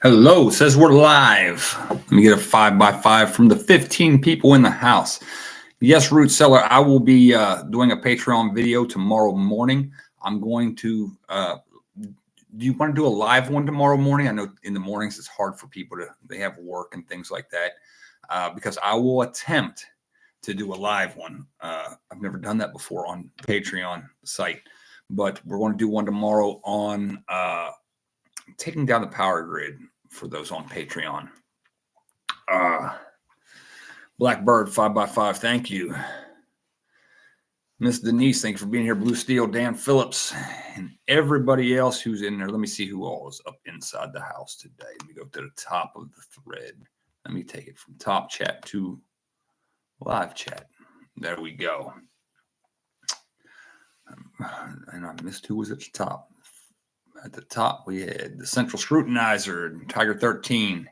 Hello, says we're live. Let me get a 5x5 from the 15 people in the house. Yes, Root Seller, I will be doing a Patreon video tomorrow morning. I'm going to, do you want to do a live one tomorrow morning? I know in the mornings it's hard for people they have work and things like that, because I will attempt to do a live one. I've never done that before on Patreon site, but we're going to do one tomorrow on taking down the power grid for those on Patreon. Blackbird 5x5, thank you. Miss Denise, thank you for being here. Blue Steel, Dan Phillips, and everybody else who's in there. Let me see who all is up inside the house today. Let me go to the top of the thread. Let me take it from top chat to live chat. There we go. And I missed who was at the top. At the top, we had the Central Scrutinizer, Tiger 13.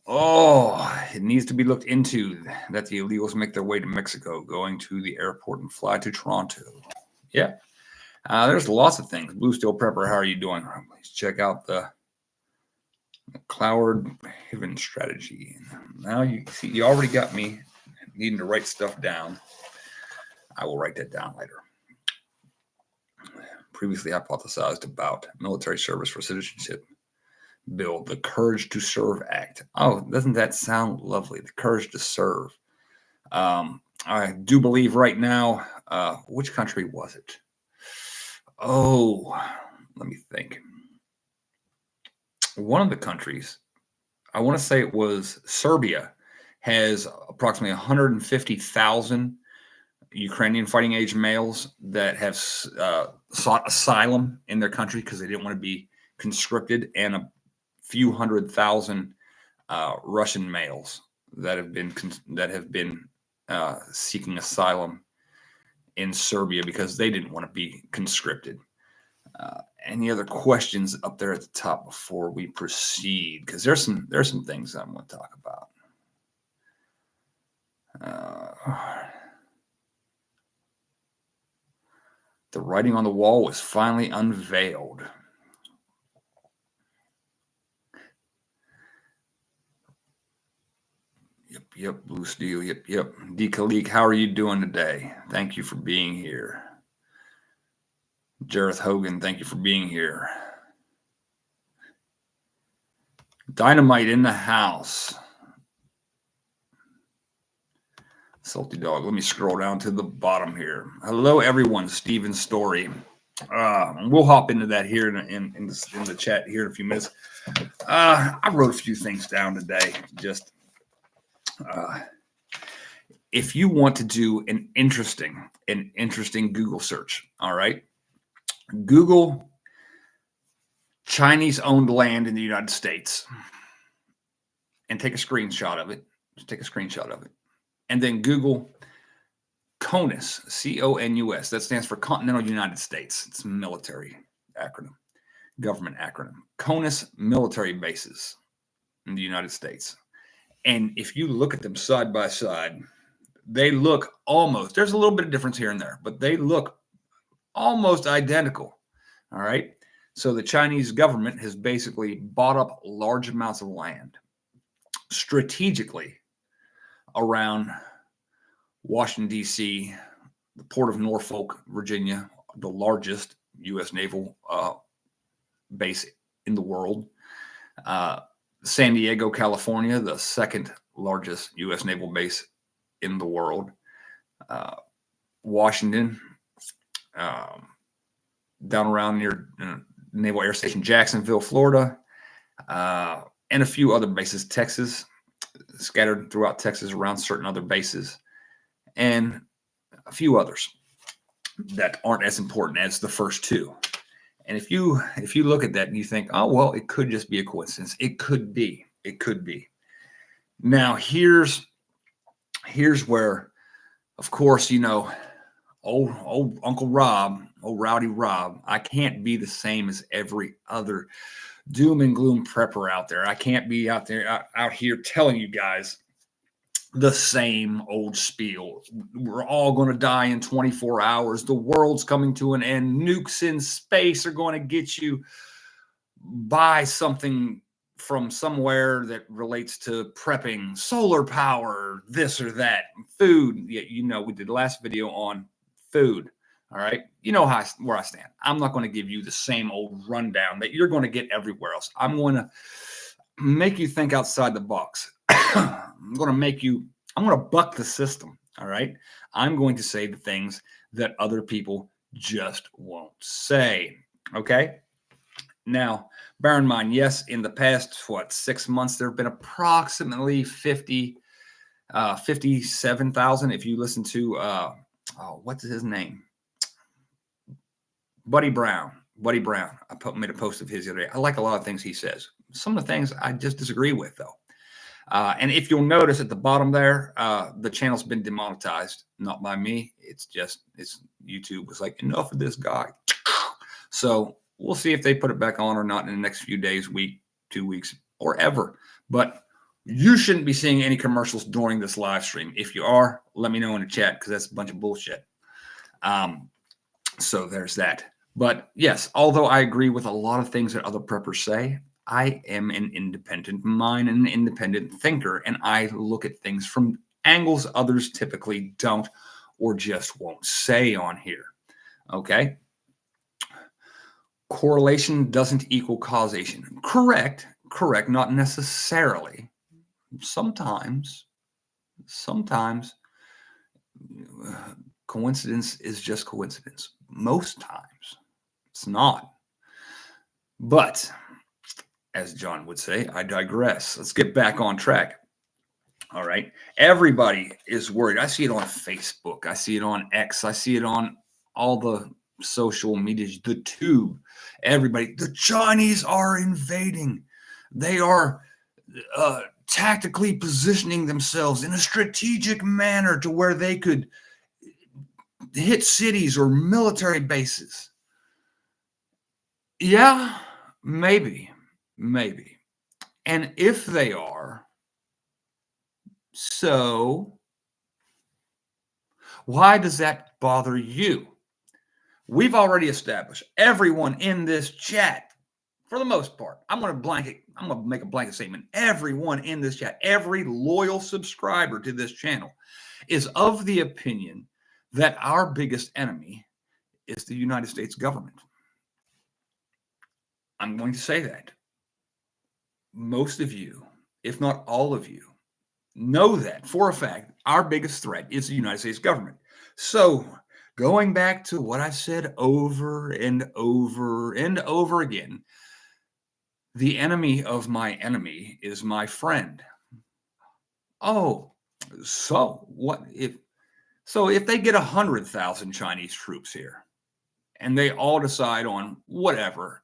Oh, it needs to be looked into that the illegals make their way to Mexico, going to the airport and fly to Toronto. Yeah, there's lots of things. Blue Steel Prepper, how are you doing? Please check out the Cloud Haven strategy. Now you see, you already got me needing to write stuff down. I will write that down later. Previously hypothesized about military service for citizenship bill, the Courage to Serve Act. Oh, doesn't that sound lovely? The Courage to Serve. I do believe right now, which country was it? Oh, let me think. One of the countries, I want to say it was Serbia, has approximately 150,000 Ukrainian fighting age males that have sought asylum in their country because they didn't want to be conscripted, and a few 100,000 Russian males that have been seeking asylum in Serbia because they didn't want to be conscripted. Any other questions up there at the top before we proceed? Because there's some things I'm going to talk about. The writing on the wall was finally unveiled. Yep, Blue Steel, yep. D. Khalik, how are you doing today? Thank you for being here. Jareth Hogan, thank you for being here. Dynamite in the house. Salty Dog, let me scroll down to the bottom here. Hello, everyone. Steven Story. We'll hop into that here in the chat here in a few minutes. I wrote a few things down today. Just if you want to do an interesting Google search, all right, Google Chinese-owned land in the United States and take a screenshot of it. Just take a screenshot of it. And then Google CONUS, CONUS. That stands for Continental United States. It's a military acronym, government acronym. CONUS military bases in the United States. And if you look at them side by side, they look almost, there's a little bit of difference here and there, but they look almost identical. All right. So the Chinese government has basically bought up large amounts of land strategically around Washington, D.C., the port of Norfolk, Virginia, the largest U.S. naval base in the world. San Diego, California, the second largest U.S. naval base in the world. Washington, down around near Naval Air Station Jacksonville, Florida, and a few other bases. Texas, scattered throughout Texas around certain other bases, and a few others that aren't as important as the first two. And if you look at that and you think, oh, well, it could just be a coincidence. It could be. Now, here's where, of course, you know, old Uncle Rob, old Rowdy Rob, I can't be the same as every other doom and gloom prepper out there. I can't be out here telling you guys the same old spiel. We're all going to die in 24 hours. The world's coming to an end. Nukes in space are going to get you. buy something from somewhere that relates to prepping, solar power, this or that, food. Yeah, we did the last video on food. All right. You know where I stand. I'm not going to give you the same old rundown that you're going to get everywhere else. I'm going to make you think outside the box. I'm going to buck the system. All right. I'm going to say the things that other people just won't say. Okay. Now, bear in mind, yes, in the past, 6 months, there have been approximately 57,000. If you listen to, what's his name? Buddy Brown. I made a post of his the other day. I like a lot of things he says. Some of the things I just disagree with, though. And if you'll notice at the bottom there, the channel's been demonetized, not by me. It's YouTube was like, enough of this guy. So we'll see if they put it back on or not in the next few days, week, 2 weeks, or ever. But you shouldn't be seeing any commercials during this live stream. If you are, let me know in the chat, because that's a bunch of bullshit. So there's that. But yes, although I agree with a lot of things that other preppers say, I am an independent mind and an independent thinker, and I look at things from angles others typically don't or just won't say on here. Okay? Correlation doesn't equal causation. Correct, not necessarily. Sometimes coincidence is just coincidence. Most times it's not. But as John would say, I digress. Let's get back on track. All right. Everybody is worried. I see it on Facebook. I see it on X. I see it on all the social media, the tube. Everybody, the Chinese are invading. They are tactically positioning themselves in a strategic manner to where they could hit cities or military bases. Yeah, maybe. And if they are, so why does that bother you? We've already established everyone in this chat, for the most part, I'm going to make a blanket statement. Everyone in this chat, every loyal subscriber to this channel is of the opinion that our biggest enemy is the United States government. I'm going to say that. Most of you, if not all of you, know that for a fact our biggest threat is the United States government. So going back to what I've said over and over and over again, the enemy of my enemy is my friend. Oh, so what if they get 100,000 Chinese troops here and they all decide on whatever,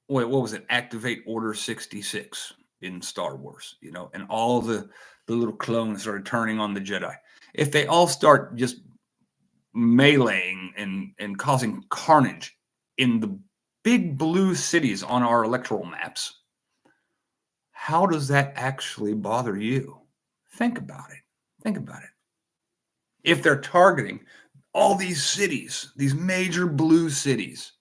what was it? Activate Order 66 in Star Wars, and all the little clones started turning on the Jedi. If they all start just meleeing and causing carnage in the big blue cities on our electoral maps, how does that actually bother you? Think about it. If they're targeting all these cities, these major blue cities,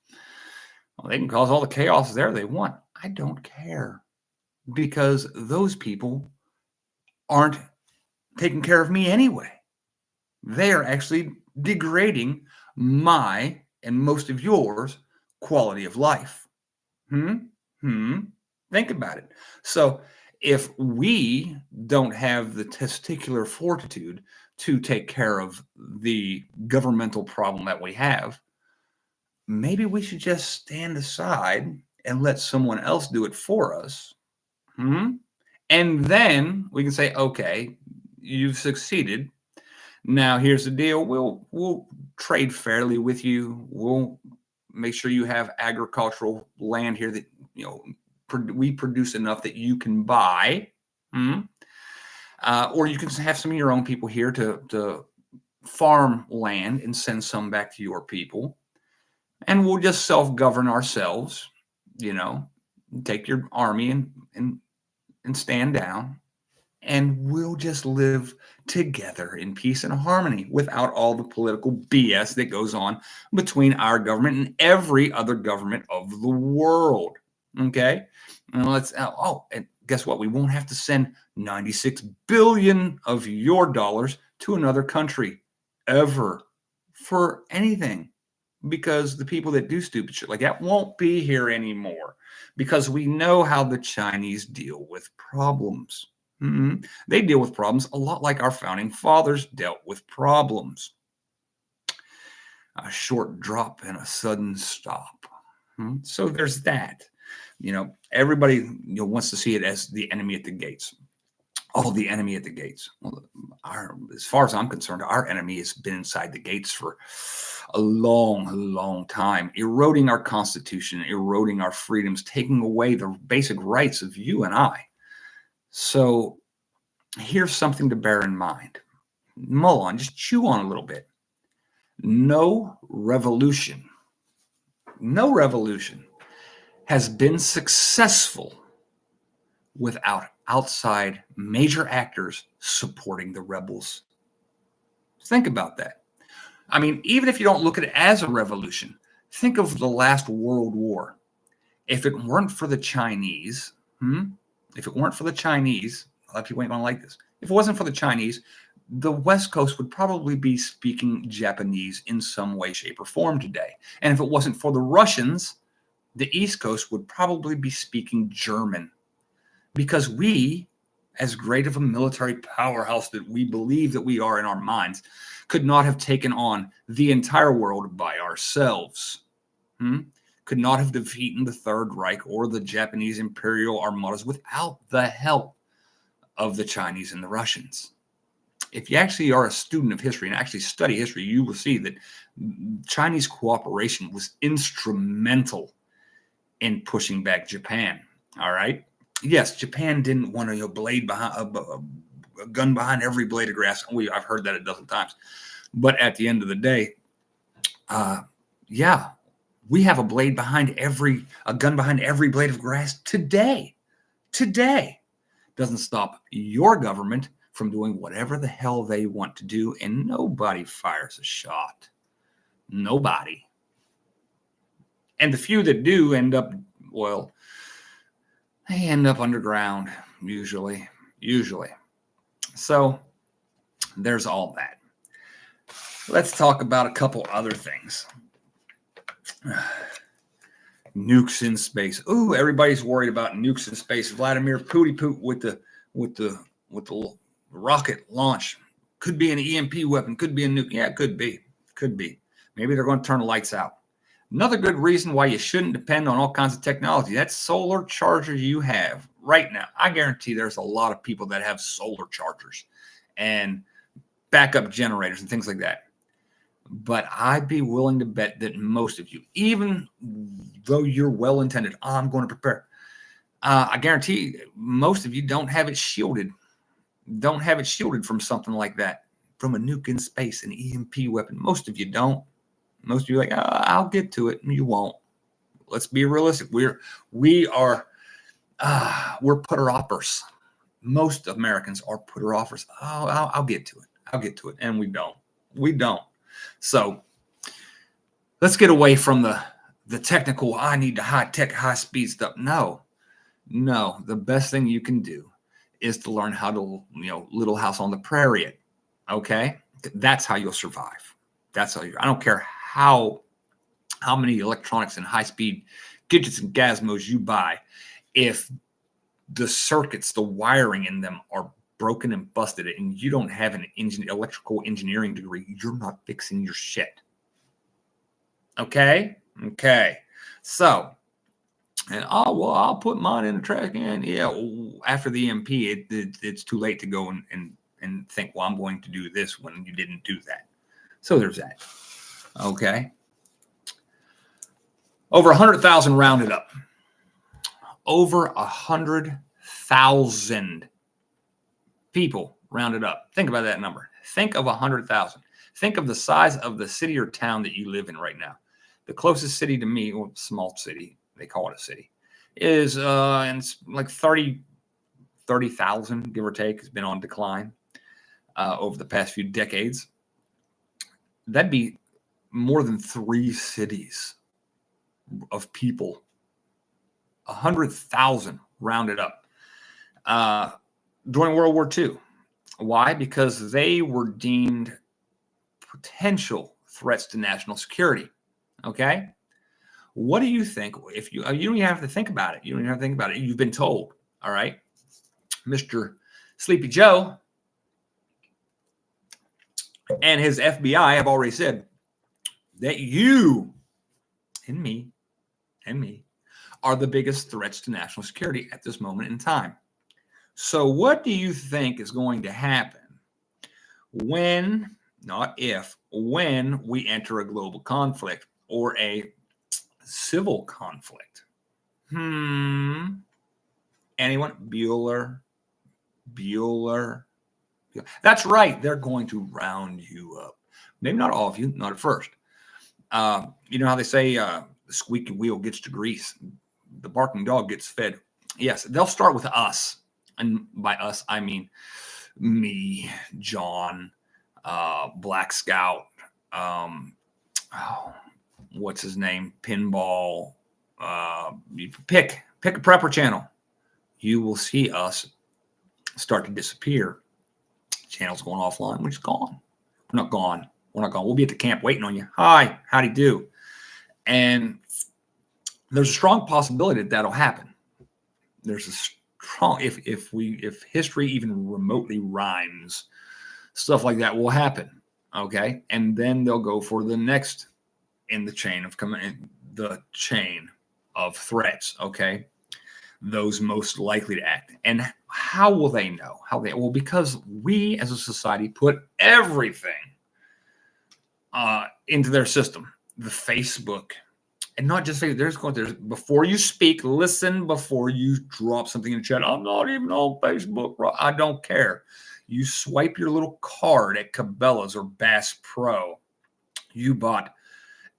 well, they can cause all the chaos there they want. I don't care, because those people aren't taking care of me anyway. They are actually degrading my and most of yours quality of life. Think about it. So if we don't have the testicular fortitude to take care of the governmental problem that we have, maybe we should just stand aside and let someone else do it for us. And then we can say, okay, you've succeeded. Now here's the deal. We'll trade fairly with you. We'll make sure you have agricultural land here that, we produce enough that you can buy. Or you can have some of your own people here to farm land and send some back to your people. And we'll just self-govern ourselves, take your army and stand down and we'll just live together in peace and harmony without all the political BS that goes on between our government and every other government of the world. Okay? And and guess what? We won't have to send 96 billion of your dollars to another country ever for anything, because the people that do stupid shit like that won't be here anymore, because we know how the Chinese deal with problems. They deal with problems a lot like our founding fathers dealt with problems. A short drop and a sudden stop. So there's that. Everybody wants to see it as the enemy at the gates. Oh, the enemy at the gates. Well, as far as I'm concerned, our enemy has been inside the gates for a long, long time, eroding our Constitution, eroding our freedoms, taking away the basic rights of you and I. So here's something to bear in mind. Mull on, just chew on a little bit. No revolution has been successful without outside major actors supporting the rebels. Think about that. I mean, even if you don't look at it as a revolution, think of the last World War. If it weren't for the Chinese, a lot of people ain't gonna like this. If it wasn't for the Chinese, the West Coast would probably be speaking Japanese in some way, shape, or form today. And if it wasn't for the Russians, the East Coast would probably be speaking German. Because we, as great of a military powerhouse that we believe that we are in our minds, could not have taken on the entire world by ourselves. Could not have defeated the Third Reich or the Japanese Imperial Armadas without the help of the Chinese and the Russians. If you actually are a student of history and actually study history, you will see that Chinese cooperation was instrumental in pushing back Japan. All right. Yes, Japan didn't want a blade behind a gun behind every blade of grass. I've heard that a dozen times. But at the end of the day, we have a gun behind every blade of grass today. Today doesn't stop your government from doing whatever the hell they want to do, and nobody fires a shot. Nobody. And the few that do end up, they end up underground, usually. So there's all that. Let's talk about a couple other things. Nukes in space. Ooh, everybody's worried about nukes in space. Vladimir Putin with the rocket launch. Could be an EMP weapon. Could be a nuke. Yeah, it could be. Maybe they're going to turn the lights out. Another good reason why you shouldn't depend on all kinds of technology. That solar charger you have right now. I guarantee there's a lot of people that have solar chargers and backup generators and things like that. But I'd be willing to bet that most of you, even though you're well-intended, I'm going to prepare. I guarantee most of you don't have it shielded. Don't have it shielded from something like that, from a nuke in space, an EMP weapon. Most of you don't. Most of you are like, I'll get to it. You won't. Let's be realistic. We're putter-offers. Most Americans are putter-offers. I'll get to it. And we don't. So let's get away from the technical, I need the high-tech, high-speed stuff. No. The best thing you can do is to learn how to, Little House on the Prairie it. Okay? That's how you'll survive. I don't care how many electronics and high-speed gadgets and gizmos you buy. If the circuits, the wiring in them are broken and busted, and you don't have an electrical engineering degree, you're not fixing your shit. Okay. So, and I'll put mine in the trash can. Yeah. After the EMP, it's too late to go and think, well, I'm going to do this when you didn't do that. So there's that. Okay. Over 100,000 rounded up. Over 100,000 people rounded up. Think about that number. Think of 100,000. Think of the size of the city or town that you live in right now. The closest city to me, small city, they call it a city, is in like 30 30,000, give or take, has been on decline over the past few decades. That'd be more than 3 cities of people, 100,000 rounded up, during World War II. Why? Because they were deemed potential threats to national security. Okay? What do you think? If you don't even have to think about it. You don't even have to think about it. You've been told. All right, Mr. Sleepy Joe and his FBI have already said that you and me are the biggest threats to national security at this moment in time. So what do you think is going to happen when, not if, when we enter a global conflict or a civil conflict? Anyone? Bueller. That's right. They're going to round you up. Maybe not all of you, not at first. You know how they say the squeaky wheel gets to grease, the barking dog gets fed. Yes, they'll start with us. And by us, I mean me, John, Black Scout, what's his name? Pinball. Pick a prepper channel. You will see us start to disappear. Channel's going offline. We're just gone. We're not gone. We'll be at the camp waiting on you. Hi, howdy do. And there's a strong possibility that that'll happen. There's a strong, if history even remotely rhymes, stuff like that will happen. Okay, and then they'll go for the next in the chain of threats. Okay, those most likely to act. And how will they know? Well, because we as a society put everything into their system. The Facebook, and not just Facebook. There's before you speak, listen before you drop something in the chat. I'm not even on Facebook. I don't care. You swipe your little card at Cabela's or Bass Pro. You bought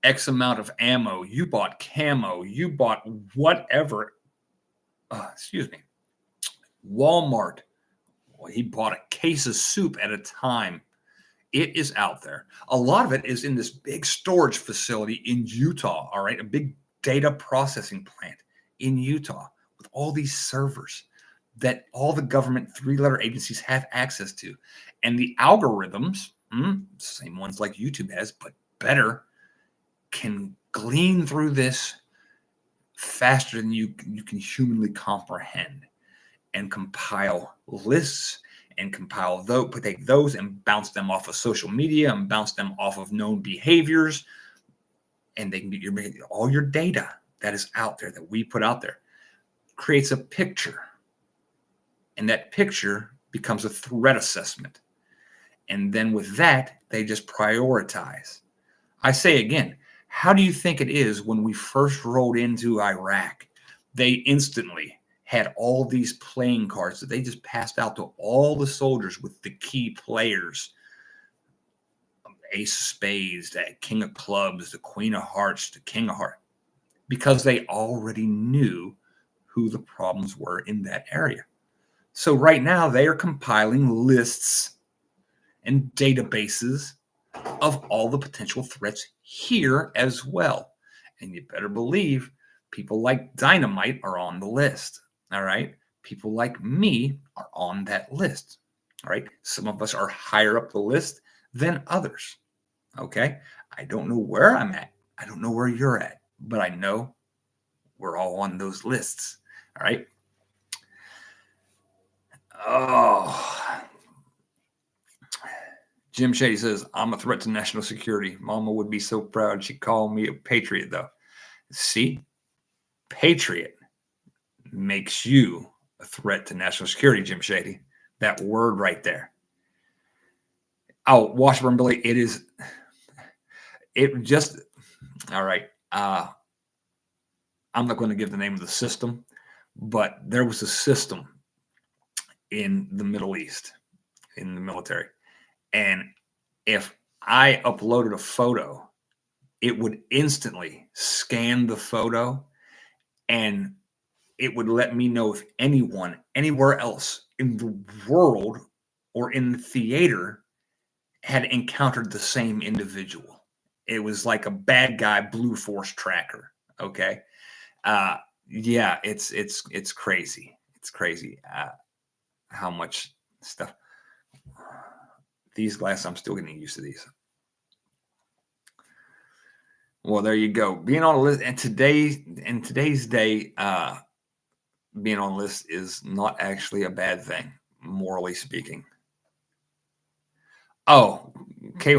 X amount of ammo. You bought camo. You bought whatever. Walmart. Well, he bought a case of soup at a time. It is out there. A lot of it is in this big storage facility in Utah, all right? A big data processing plant in Utah with all these servers that all the government 3-letter agencies have access to. And the algorithms, same ones like YouTube has, but better, can glean through this faster than you can humanly comprehend and compile lists and compile those, take those and bounce them off of social media and bounce them off of known behaviors. And they can get all your data that is out there, that we put out there, creates a picture. And that picture becomes a threat assessment. And then with that, they just prioritize. I say again, how do you think it is when we first rolled into Iraq? They instantly had all these playing cards that they just passed out to all the soldiers with the key players. Ace of Spades, the King of Clubs, the Queen of Hearts, the King of Hearts, because they already knew who the problems were in that area. So right now they are compiling lists and databases of all the potential threats here as well. And you better believe people like Dynamite are on the list. All right. People like me are on that list. All right. Some of us are higher up the list than others. Okay. I don't know where I'm at. I don't know where you're at, but I know we're all on those lists. All right. Oh, Jim Shady says, I'm a threat to national security. Mama would be so proud. She'd call me a patriot, though. See, patriot makes you a threat to national security, Jim Shady. That word right there. Oh, Washburn Billy, all right. I'm not going to give the name of the system, but there was a system in the Middle East, in the military. And if I uploaded a photo, it would instantly scan the photo and it would let me know if anyone anywhere else in the world or in the theater had encountered the same individual. It was like a bad guy blue force tracker. Okay. Yeah, it's crazy. It's crazy how much stuff. These glasses, I'm still getting used to these. Well, there you go. Being on a list, and in today's day, being on a list is not actually a bad thing, morally speaking. Oh, okay.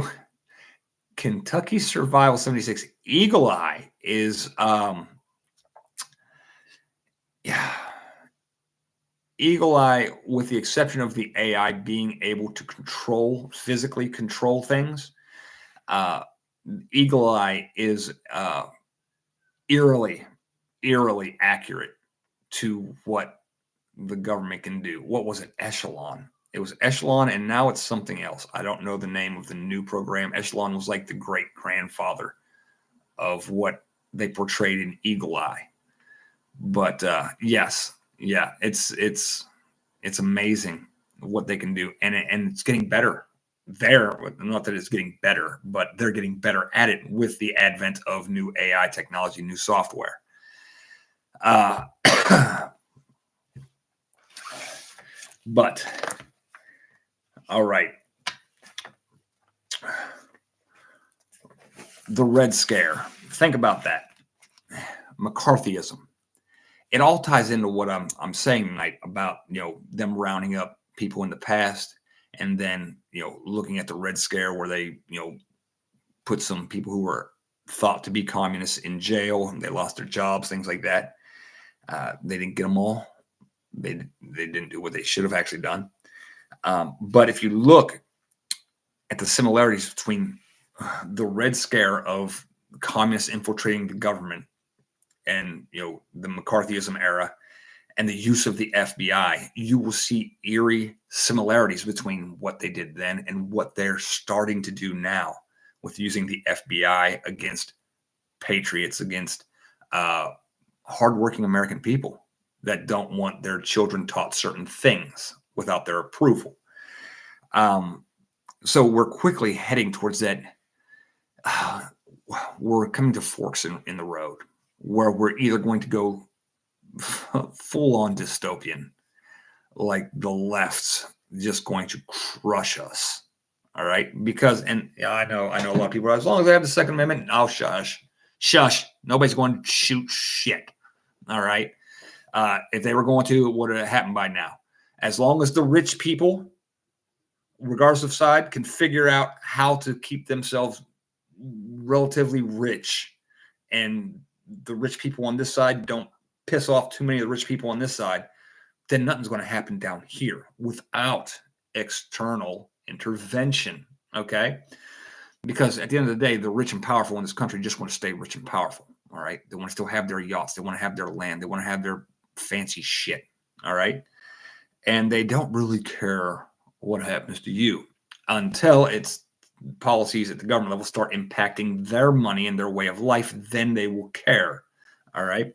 Kentucky Survival 76 Eagle Eye is yeah. Eagle Eye, with the exception of the AI being able to physically control things, Eagle Eye is eerily accurate to what the government can do. What was it? Echelon. It was Echelon, and now it's something else. I don't know the name of the new program. Echelon was like the great grandfather of what they portrayed in Eagle Eye. But yes, yeah, it's amazing what they can do, and it's getting better. Not that it's getting better, but they're getting better at it with the advent of new AI technology, new software. But all right, the Red Scare. Think about that. McCarthyism. It all ties into what I'm saying tonight about them rounding up people in the past, and then looking at the Red Scare where they put some people who were thought to be communists in jail, and they lost their jobs, things like that. They didn't get them all. They didn't do what they should have actually done. But if you look at the similarities between the Red Scare of communists infiltrating the government and the McCarthyism era and the use of the FBI, you will see eerie similarities between what they did then and what they're starting to do now with using the FBI against patriots, against hardworking American people that don't want their children taught certain things without their approval. So we're quickly heading towards that. We're coming to forks in the road where we're either going to go full on dystopian, like the left's just going to crush us. All right. Because, and I know a lot of people are, as long as they have the Second Amendment, oh, shush. Nobody's going to shoot shit. All right. If they were going to, it would have happened by now. As long as the rich people, regardless of side, can figure out how to keep themselves relatively rich, and the rich people on this side don't piss off too many of the rich people on this side, then nothing's going to happen down here without external intervention. Okay. Because at the end of the day, the rich and powerful in this country just want to stay rich and powerful. All right. They want to still have their yachts. They want to have their land. They want to have their fancy shit. All right. And they don't really care what happens to you until it's policies at the government level start impacting their money and their way of life. Then they will care. All right.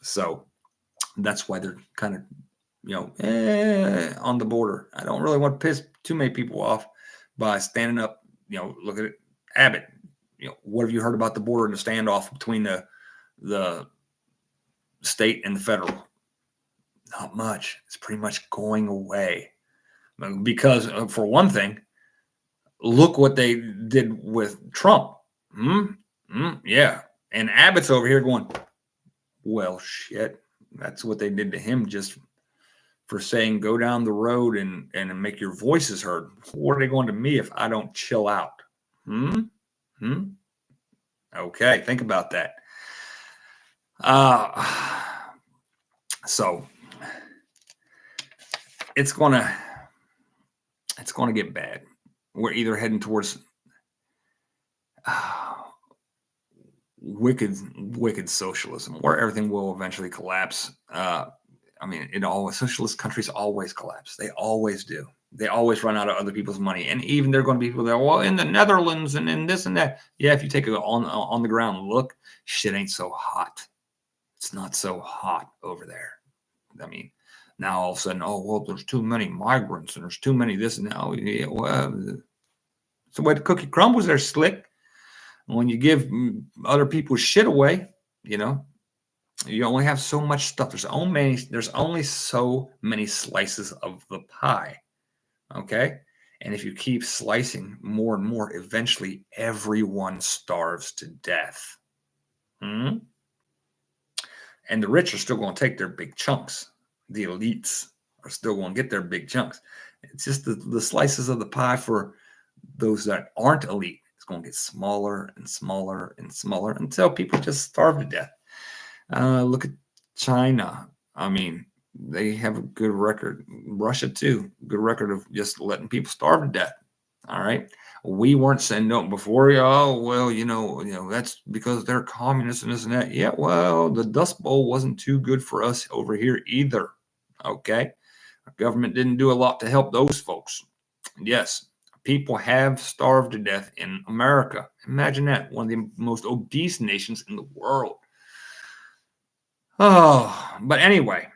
So that's why they're kind of, on the border. I don't really want to piss too many people off by standing up. Look at it. Abbott. What have you heard about the border and the standoff between the state and the federal? Not much. It's pretty much going away. Because for one thing, look what they did with Trump. Yeah. And Abbott's over here going, well, shit. That's what they did to him just for saying go down the road and make your voices heard. What are they going to me if I don't chill out? Okay, think about that. So it's gonna get bad. We're either heading towards wicked socialism, where everything will eventually collapse. Socialist countries always collapse. They always do. They always run out of other people's money. And even there are going to be people that, well, in the Netherlands and in this and that. Yeah, if you take it on the ground look, shit ain't so hot. It's not so hot over there. I mean, now all of a sudden, oh, well, there's too many migrants and there's too many this and that. Oh, yeah, well, it's the way the cookie crumbles there, slick. When you give other people's shit away, you know, you only have so much stuff. There's only so many slices of the pie. Okay. And if you keep slicing more and more, eventually everyone starves to death. Hmm? And the rich are still going to take their big chunks. The elites are still going to get their big chunks. It's just the slices of the pie for those that aren't elite. It's going to get smaller and smaller and smaller until people just starve to death. Look at China. I mean, they have a good record. Russia too, good record of just letting people starve to death. All right. We weren't saying no before. Oh well, that's because they're communists and this and that. Yeah, well, the Dust Bowl wasn't too good for us over here either. Okay, our government didn't do a lot to help those folks. Yes, people have starved to death in America. Imagine that, one of the most obese nations in the world. Oh, but anyway,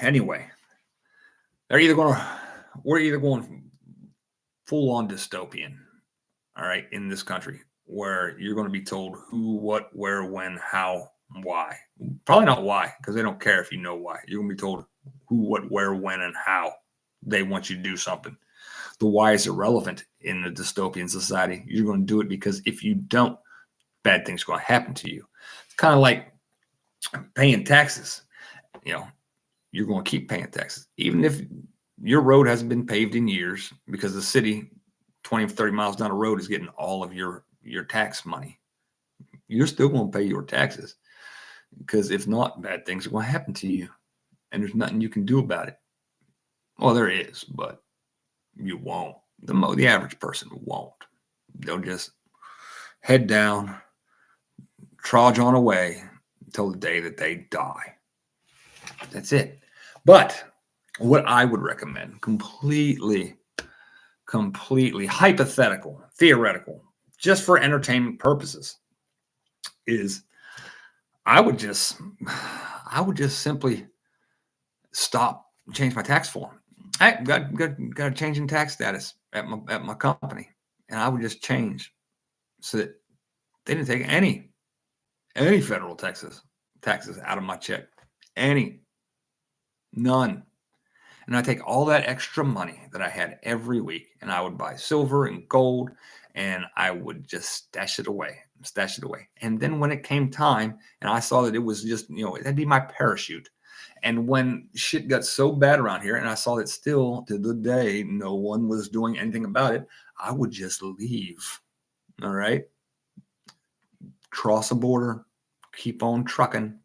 we're either going full on dystopian, all right, in this country, where you're going to be told who, what, where, when, how, why. Probably not why, because they don't care if you know why. You're going to be told who, what, where, when, and how they want you to do something. The why is irrelevant in a dystopian society. You're going to do it because if you don't, bad things are going to happen to you. It's kind of like paying taxes. You're going to keep paying taxes, even if your road hasn't been paved in years, because the city 20 or 30 miles down the road is getting all of your tax money. You're still going to pay your taxes, because if not, bad things are going to happen to you, and there's nothing you can do about it. Well, there is, but you won't. The average person won't. They'll just head down, trudge on away until the day that they die. That's it. But what I would recommend, completely hypothetical, theoretical, just for entertainment purposes, is I would just simply change my tax form. I got a change in tax status at my company, and I would just change so that they didn't take any federal taxes out of my check. None. And I take all that extra money that I had every week, and I would buy silver and gold, and I would just stash it away. And then when it came time, and I saw that it was just, that'd be my parachute. And when shit got so bad around here, and I saw that still to the day no one was doing anything about it, I would just leave. All right. Cross a border, keep on trucking.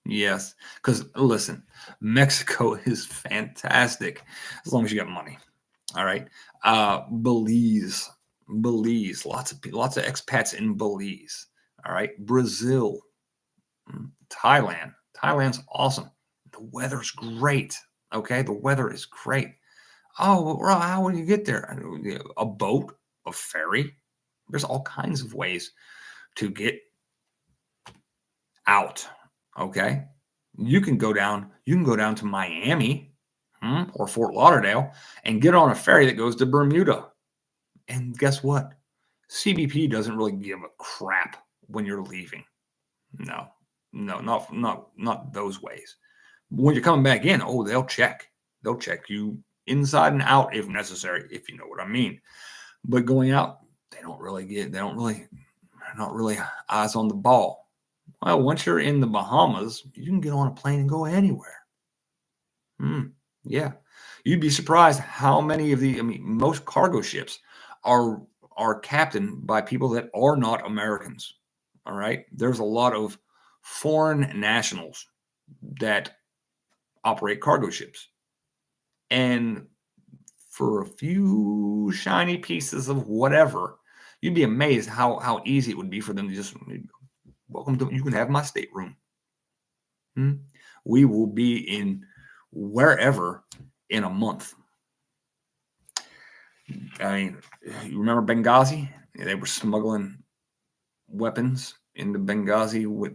Yes, because listen, Mexico is fantastic as long as you got money. All right, Belize, lots of expats in Belize. All right, Brazil, Thailand's awesome. The weather's great. Okay, the weather is great. Oh, well, how will you get there? A boat, a ferry. There's all kinds of ways to get out. Okay, you can go down to Miami or Fort Lauderdale and get on a ferry that goes to Bermuda. And guess what? CBP doesn't really give a crap when you're leaving. No, not those ways. When you're coming back in, they'll check you inside and out if necessary, if you know what I mean. But going out, they're not really eyes on the ball. Well, once you're in the Bahamas, you can get on a plane and go anywhere. Yeah. You'd be surprised how many of most cargo ships are captained by people that are not Americans. All right. There's a lot of foreign nationals that operate cargo ships. And for a few shiny pieces of whatever, you'd be amazed how easy it would be for them to just, welcome to, you can have my stateroom. We will be in wherever in a month. I mean, you remember Benghazi? They were smuggling weapons into Benghazi with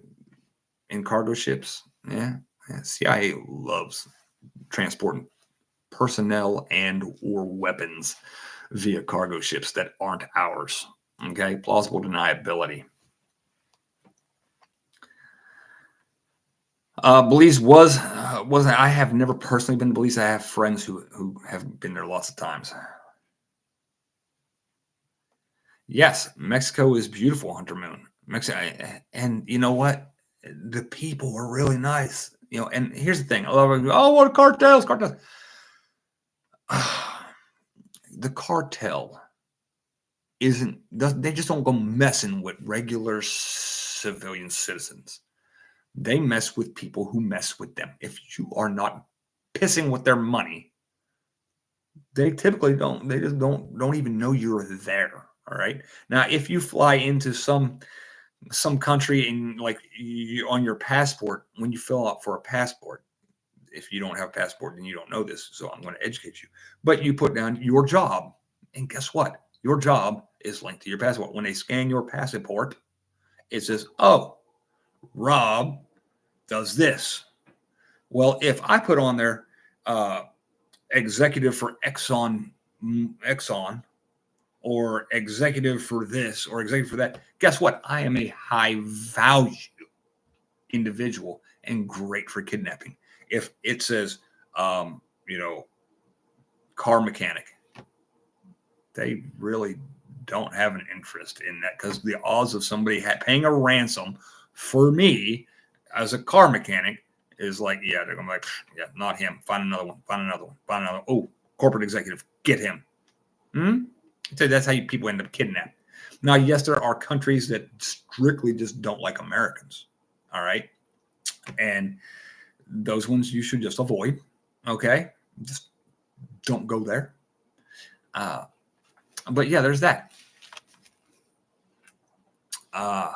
in cargo ships. Yeah. CIA loves transporting personnel and or weapons via cargo ships that aren't ours. Okay, plausible deniability. Belize wasn't. I have never personally been to Belize. I have friends who have been there lots of times. Yes, Mexico is beautiful, Hunter Moon. Mexico, and you know what? The people were really nice. You know, and here's the thing: a lot of people go, "Oh, what cartels? Cartels." The cartel isn't. They just don't go messing with regular civilian citizens. They mess with people who mess with them. If you are not pissing with their money, they typically don't. They just don't even know you're there. All right. Now, if you fly into some country and like on your passport, when you fill out for a passport, if you don't have a passport, then you don't know this. So I'm going to educate you. But you put down your job, and guess what? Your job is linked to your passport. When they scan your passport, it says, "Oh, Rob does this." Well, if I put on there executive for Exxon, or executive for this or executive for that, guess what? I am a high value individual and great for kidnapping. If it says, car mechanic, they really don't have an interest in that because the odds of somebody paying a ransom for me as a car mechanic is like, yeah, they're going to be like, yeah, not him. Find another one. Find another one. Find another one. Oh, corporate executive, get him. So that's how people end up kidnapped. Now, yes, there are countries that strictly just don't like Americans. All right. And those ones you should just avoid. Okay. Just don't go there. But yeah, there's that. Hunter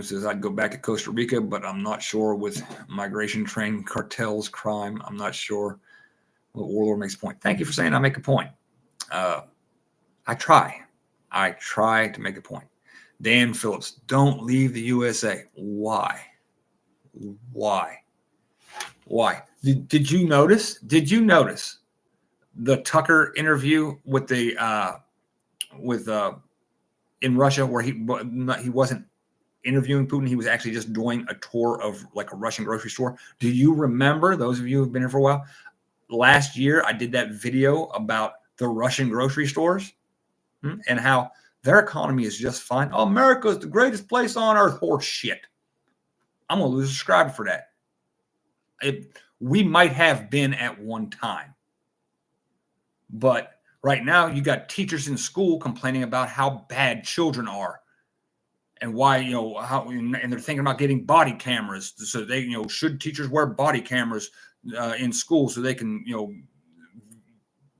says I'd go back to Costa Rica, but I'm not sure with migration train cartels, crime. I'm not sure. Well, Warlord makes a point. Thank you for saying I make a point. I try to make a point. Dan Phillips, don't leave the USA. Why? Did you notice? The Tucker interview with in Russia where he wasn't interviewing Putin? He was actually just doing a tour of like a Russian grocery store. Do you remember, those of you who've been here for a while, last year I did that video about the Russian grocery stores and how their economy is just fine. Oh, America is the greatest place on earth. Horse shit. I'm going to lose a subscriber for that. We might have been at one time. But right now, you got teachers in school complaining about how bad children are. And why, and they're thinking about getting body cameras. So they, should teachers wear body cameras in school so they can,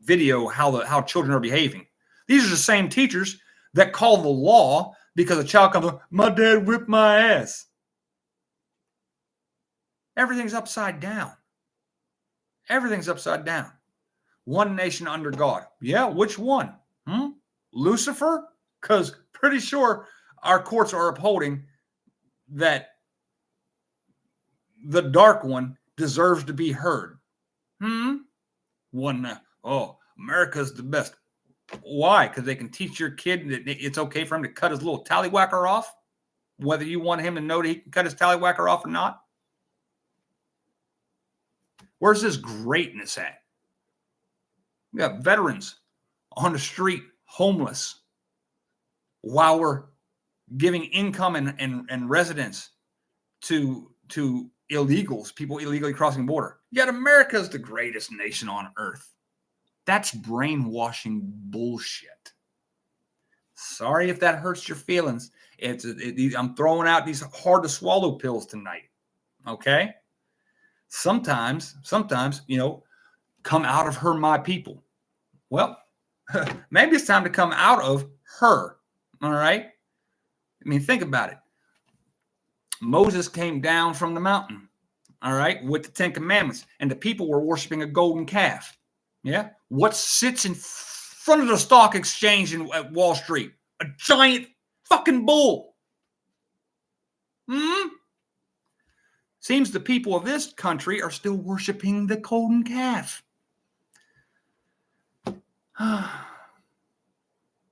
video how children are behaving. These are the same teachers that call the law because a child comes up, my dad whipped my ass. Everything's upside down. Everything's upside down. One nation under God. Yeah, which one? Lucifer? Because pretty sure our courts are upholding that the dark one deserves to be heard. America's the best. Why? Because they can teach your kid that it's okay for him to cut his little tallywhacker off, whether you want him to know that he can cut his tallywhacker off or not. Where's this greatness at? We got veterans on the street, homeless, while we're giving income and residence to illegals, people illegally crossing the border. Yet America's the greatest nation on earth. That's brainwashing bullshit. Sorry if that hurts your feelings. I'm throwing out these hard to swallow pills tonight. Okay? Sometimes, come out of her, my people. Well, maybe it's time to come out of her. All right? I mean, think about it. Moses came down from the mountain, all right, with the 10 Commandments, and the people were worshiping a golden calf. Yeah? What sits in front of the stock exchange at Wall Street? A giant fucking bull. Hmm? Seems the people of this country are still worshiping the golden calf.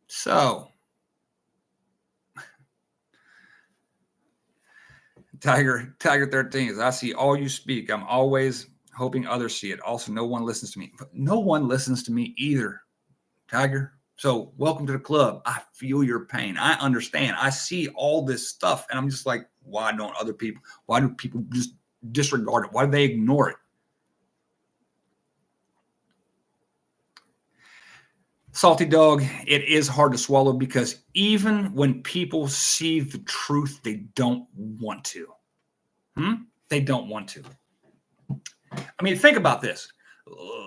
So, Tiger 13 is, I see all you speak. I'm always hoping others see it. Also, no one listens to me. No one listens to me either, Tiger. So, welcome to the club. I feel your pain. I understand. I see all this stuff, and I'm just like, why don't other people? Why do people just disregard it? Why do they ignore it? Salty dog, it is hard to swallow because even when people see the truth, they don't want to. They don't want to. I mean, think about this.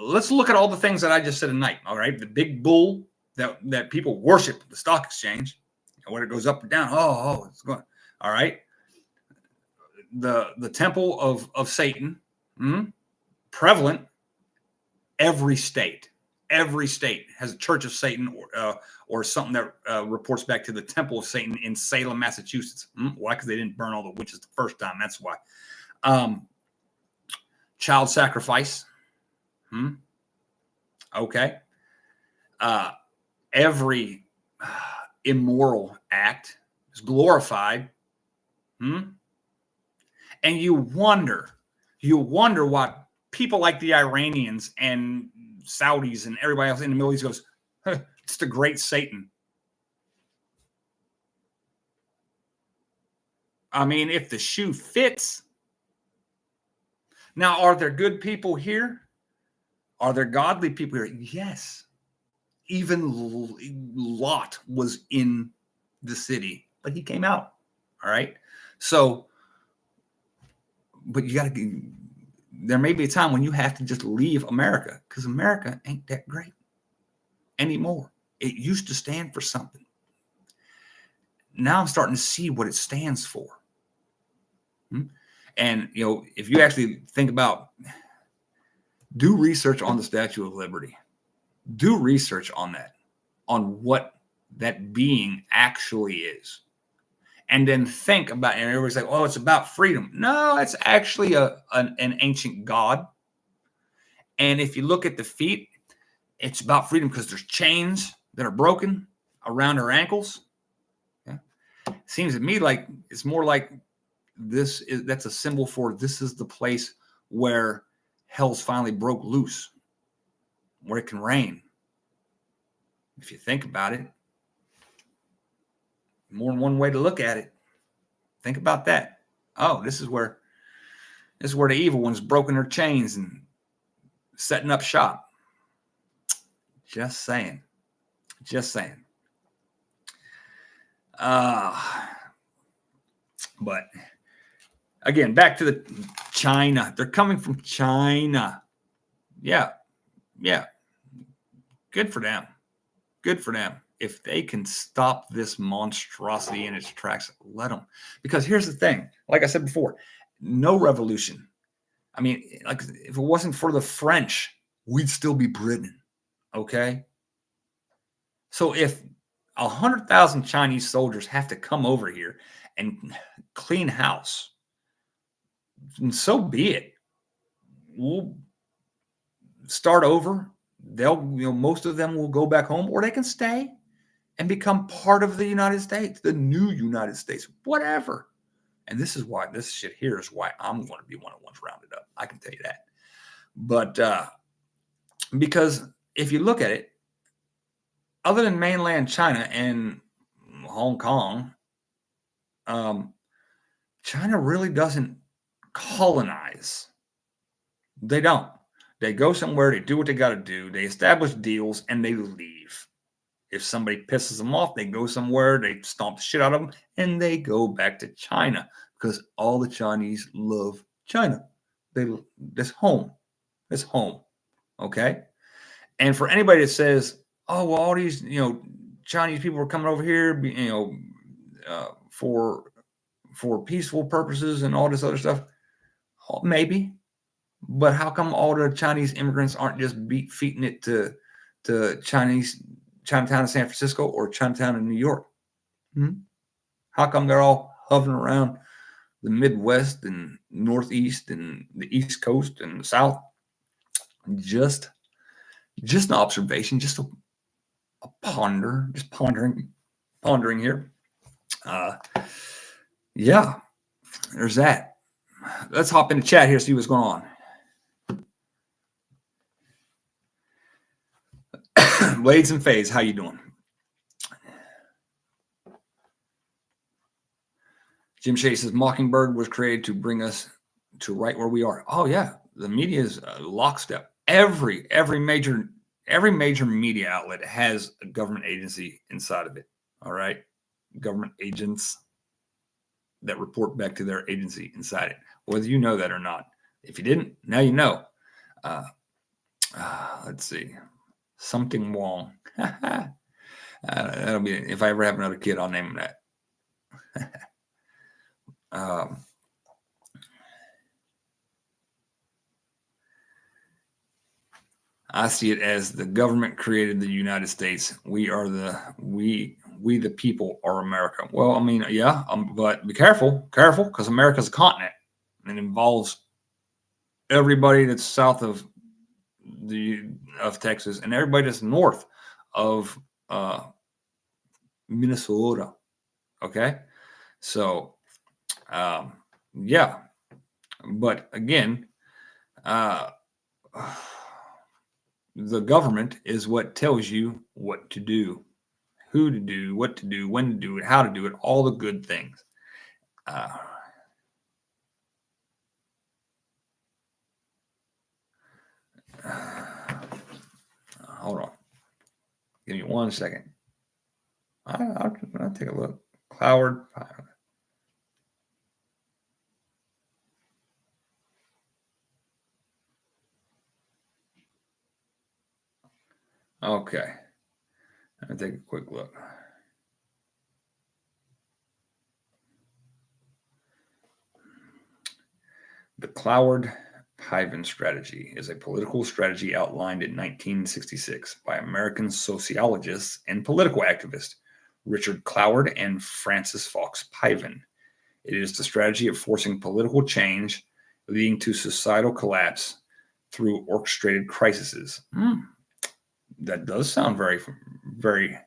Let's look at all the things that I just said tonight. All right, the big bull that people worship, the stock exchange, and when it goes up and down, it's going. All right, the temple of Satan, prevalent. Every state has a church of Satan or something that reports back to the temple of Satan in Salem, Massachusetts. Why? Because they didn't burn all the witches the first time. That's why. Child sacrifice. Okay. Every immoral act is glorified. And you wonder what people like the Iranians and Saudis and everybody else in the Middle East goes, it's the great Satan. I mean, if the shoe fits. Now, are there good people here? Are there godly people here? Yes. Even Lot was in the city, but he came out. All right. So, but you got to, there may be a time when you have to just leave America because America ain't that great anymore. It used to stand for something. Now I'm starting to see what it stands for. And, if you actually think about, do research on the Statue of Liberty, do research on that, on what that being actually is. And then think about it. And everybody's like, oh, it's about freedom. No, it's actually an ancient god. And if you look at the feet, it's about freedom because there's chains that are broken around her ankles. Yeah. Seems to me like it's more like that's a symbol for this is the place where hell's finally broke loose, where it can reign. If you think about it, more than one way to look at it. Think about that. Oh, this is where the evil one's broken her chains and setting up shop. Just saying. But again, back to the China. They're coming from China. Yeah. Good for them. If they can stop this monstrosity in its tracks, let them. Because here's the thing. Like I said before, no revolution. I mean, like if it wasn't for the French, we'd still be Britain. Okay? So if 100,000 Chinese soldiers have to come over here and clean house, and so be it. We'll start over. They'll, most of them will go back home, or they can stay and become part of the United States, the new United States, whatever. And this is why this shit here is why I'm going to be one of the ones rounded up. I can tell you that. But because if you look at it, other than mainland China and Hong Kong, China really doesn't colonize. They don't. They go somewhere, they do what they got to do, they establish deals, and they leave. If somebody pisses them off, they go somewhere, they stomp the shit out of them, and they go back to China because all the Chinese love China. That's home. That's home. Okay? And for anybody that says, oh, well, all these, Chinese people are coming over here, for peaceful purposes and all this other stuff, maybe. But how come all the Chinese immigrants aren't just feeding it to Chinatown in San Francisco or Chinatown in New York? How come they're all hovering around the Midwest and Northeast and the East Coast and the South. Just an observation, just a pondering here. Yeah, there's that. Let's hop into chat here, see what's going on. Blades and Phase, how you doing? Jim Shea says Mockingbird was created to bring us to right where we are. Oh yeah, the media is lockstep. Every major media outlet has a government agency inside of it. All right, government agents that report back to their agency inside it, whether you know that or not. If you didn't, now you know. Let's see, something Wong. That'll be, if I ever have another kid, I'll name him that. I see it as the government created the United States. We are we the people are America. Well, I mean, yeah, but be careful, because America's a continent and it involves everybody that's south of Texas and everybody that's north of Minnesota. Okay, so yeah, but again, the government is what tells you what to do, who to do, what to do, when to do it, how to do it, all the good things. Hold on. Give me 1 second. I'll take a look. Cloward. Okay. Let me take a quick look. The Cloward-Piven strategy is a political strategy outlined in 1966 by American sociologists and political activists Richard Cloward and Francis Fox Piven. It is the strategy of forcing political change leading to societal collapse through orchestrated crises. That does sound very, very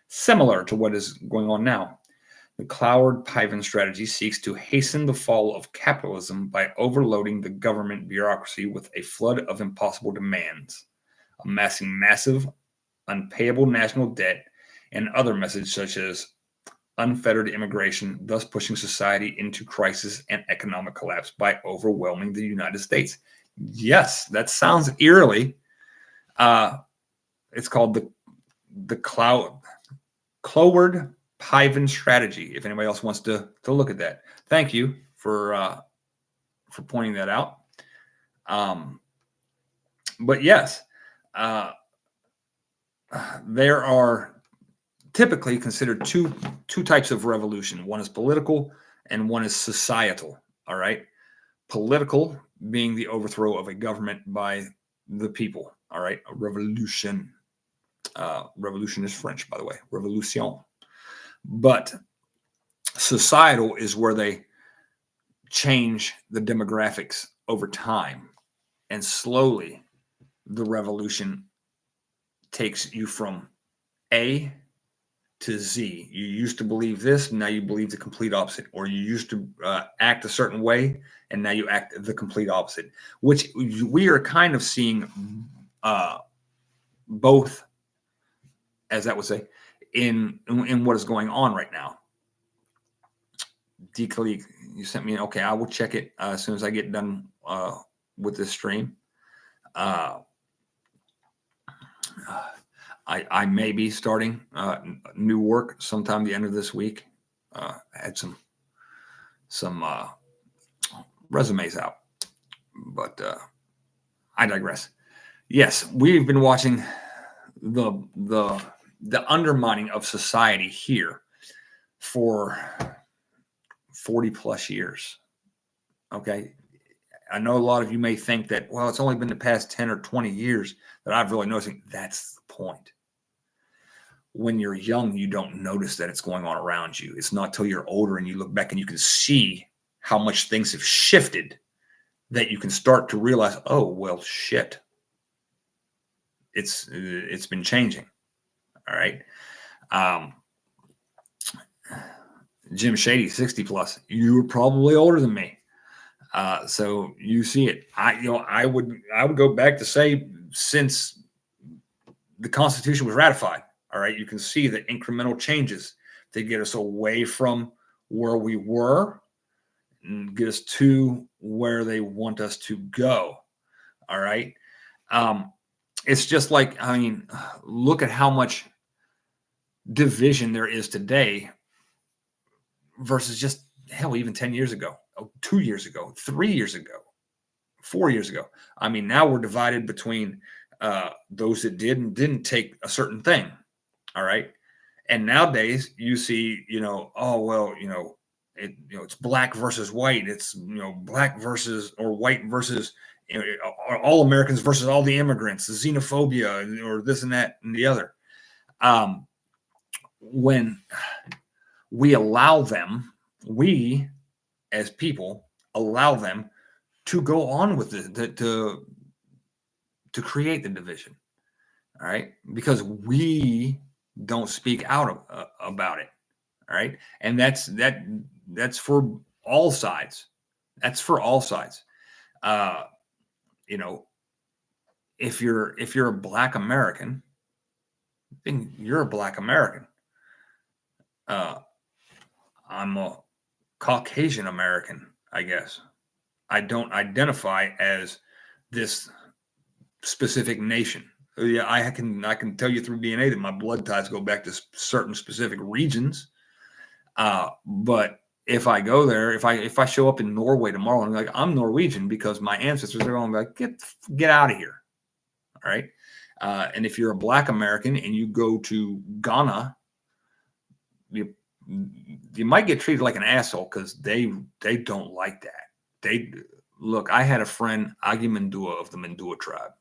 similar to what is going on now. The Cloward-Piven strategy seeks to hasten the fall of capitalism by overloading the government bureaucracy with a flood of impossible demands, amassing massive, unpayable national debt, and other methods such as unfettered immigration, thus pushing society into crisis and economic collapse by overwhelming the United States. Yes, that sounds eerily. It's called the Cloward-Piven strategy. If anybody else wants to look at that, thank you for pointing that out. But yes, there are typically considered two types of revolution. One is political and one is societal. All right, political being the overthrow of a government by the people. All right, a revolution. Revolution is French, by the way, revolution. But societal is where they change the demographics over time, and slowly the revolution takes you from A to Z. You used to believe this, now you believe the complete opposite, or you used to act a certain way, and now you act the complete opposite, which we are kind of seeing both, as that would say, in what is going on right now. D. you sent me, okay, I will check it as soon as I get done with this stream. I may be starting new work sometime the end of this week. Had some resumes out, but I digress. Yes, we've been watching the undermining of society here for 40 plus years. Okay. I know a lot of you may think that, well, it's only been the past 10 or 20 years that I've really noticed. That's the point. When you're young, you don't notice that it's going on around you. It's not till you're older and you look back and you can see how much things have shifted that you can start to realize, oh, well, shit. It's been changing. All right. Um, Jim Shady, 60 plus. You were probably older than me. So you see it. I would go back to say since the Constitution was ratified, all right, you can see the incremental changes to get us away from where we were and get us to where they want us to go. All right. It's just like, I mean, look at how much division there is today versus just hell, even 10 years ago, 2 years ago, 3 years ago, 4 years ago. I mean, now we're divided between those that did and didn't take a certain thing. All right. And nowadays you see, oh, well, it's black versus white. It's, black versus or white versus all Americans versus all the immigrants, the xenophobia or this and that and the other. When we allow them, we as people allow them to go on with it, to create the division. All right. Because we don't speak out about it. All right. And that's for all sides. That's for all sides. If you're a black American, then you're a black American. I'm a Caucasian American, I guess. I don't identify as this specific nation. Yeah, I can tell you through DNA that my blood ties go back to certain specific regions. But if I go there, if I show up in Norway tomorrow and I'm like, I'm Norwegian because my ancestors are going to be like, get out of here. All right. And if you're a black American and you go to Ghana, you might get treated like an asshole because they don't like that. Look, I had a friend, Agi Mandua of the Mandua tribe.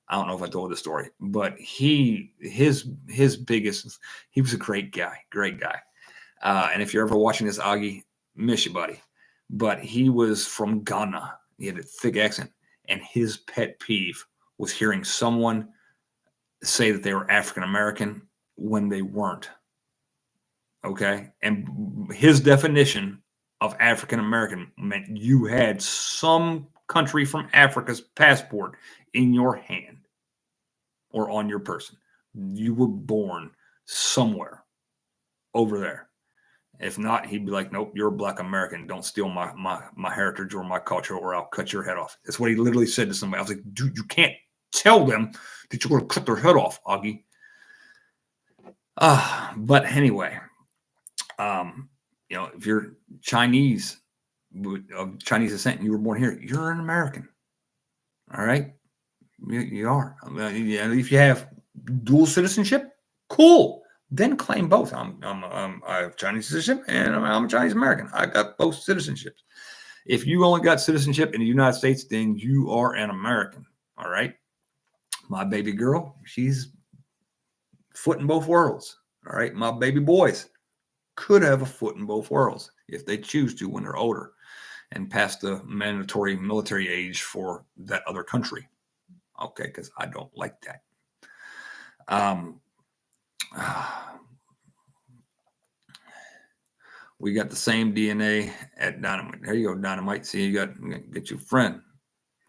I don't know if I told the story, but his biggest, he was a great guy. And if you're ever watching this, Agi, miss you, buddy. But he was from Ghana. He had a thick accent. And his pet peeve was hearing someone say that they were African American when they weren't. Okay. And his definition of African American meant you had some country from Africa's passport in your hand or on your person. You were born somewhere over there. If not, he'd be like, nope, you're a black American. Don't steal my heritage or my culture or I'll cut your head off. That's what he literally said to somebody. I was like, dude, you can't tell them that you're going to cut their head off, Augie. But anyway, if you're Chinese, of Chinese descent, and you were born here, you're an American. All right. You are. If you have dual citizenship, cool. Then claim both. I have Chinese citizenship and I'm a Chinese American. I got both citizenships. If you only got citizenship in the United States, then you are an American. All right. My baby girl, she's foot in both worlds. All right. My baby boys could have a foot in both worlds if they choose to when they're older and past the mandatory military age for that other country. Okay, because I don't like that. We got the same DNA at Dynamite. There you go, Dynamite. See, you get you a friend.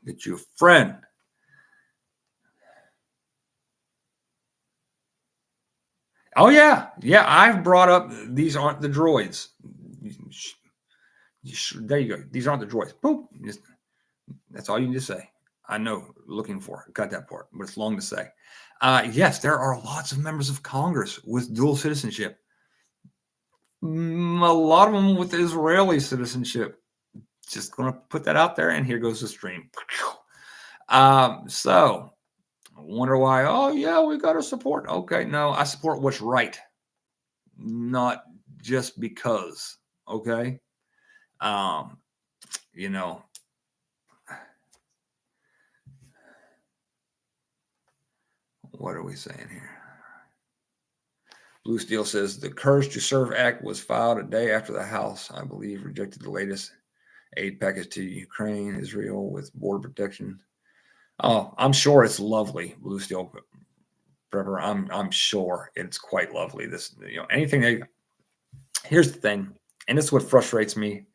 Get you a friend. Oh, yeah. Yeah, I've brought up these aren't the droids. There you go. These aren't the droids. Boop. That's all you need to say. I know, looking for it. Got that part, but it's long to say. Yes, there are lots of members of Congress with dual citizenship. A lot of them with Israeli citizenship. Just going to put that out there, and here goes the stream. So, I wonder why. Oh, yeah, we got to support. Okay, no, I support what's right, not just because. Okay, what are we saying here? Blue Steel says the Courage to Serve Act was filed a day after the House, I believe, rejected the latest Aid package to Ukraine, Israel with border protection. Oh, I'm sure it's lovely, Blue Steel Prepper. I'm sure it's quite lovely. This, anything they. Here's the thing, and this is what frustrates me.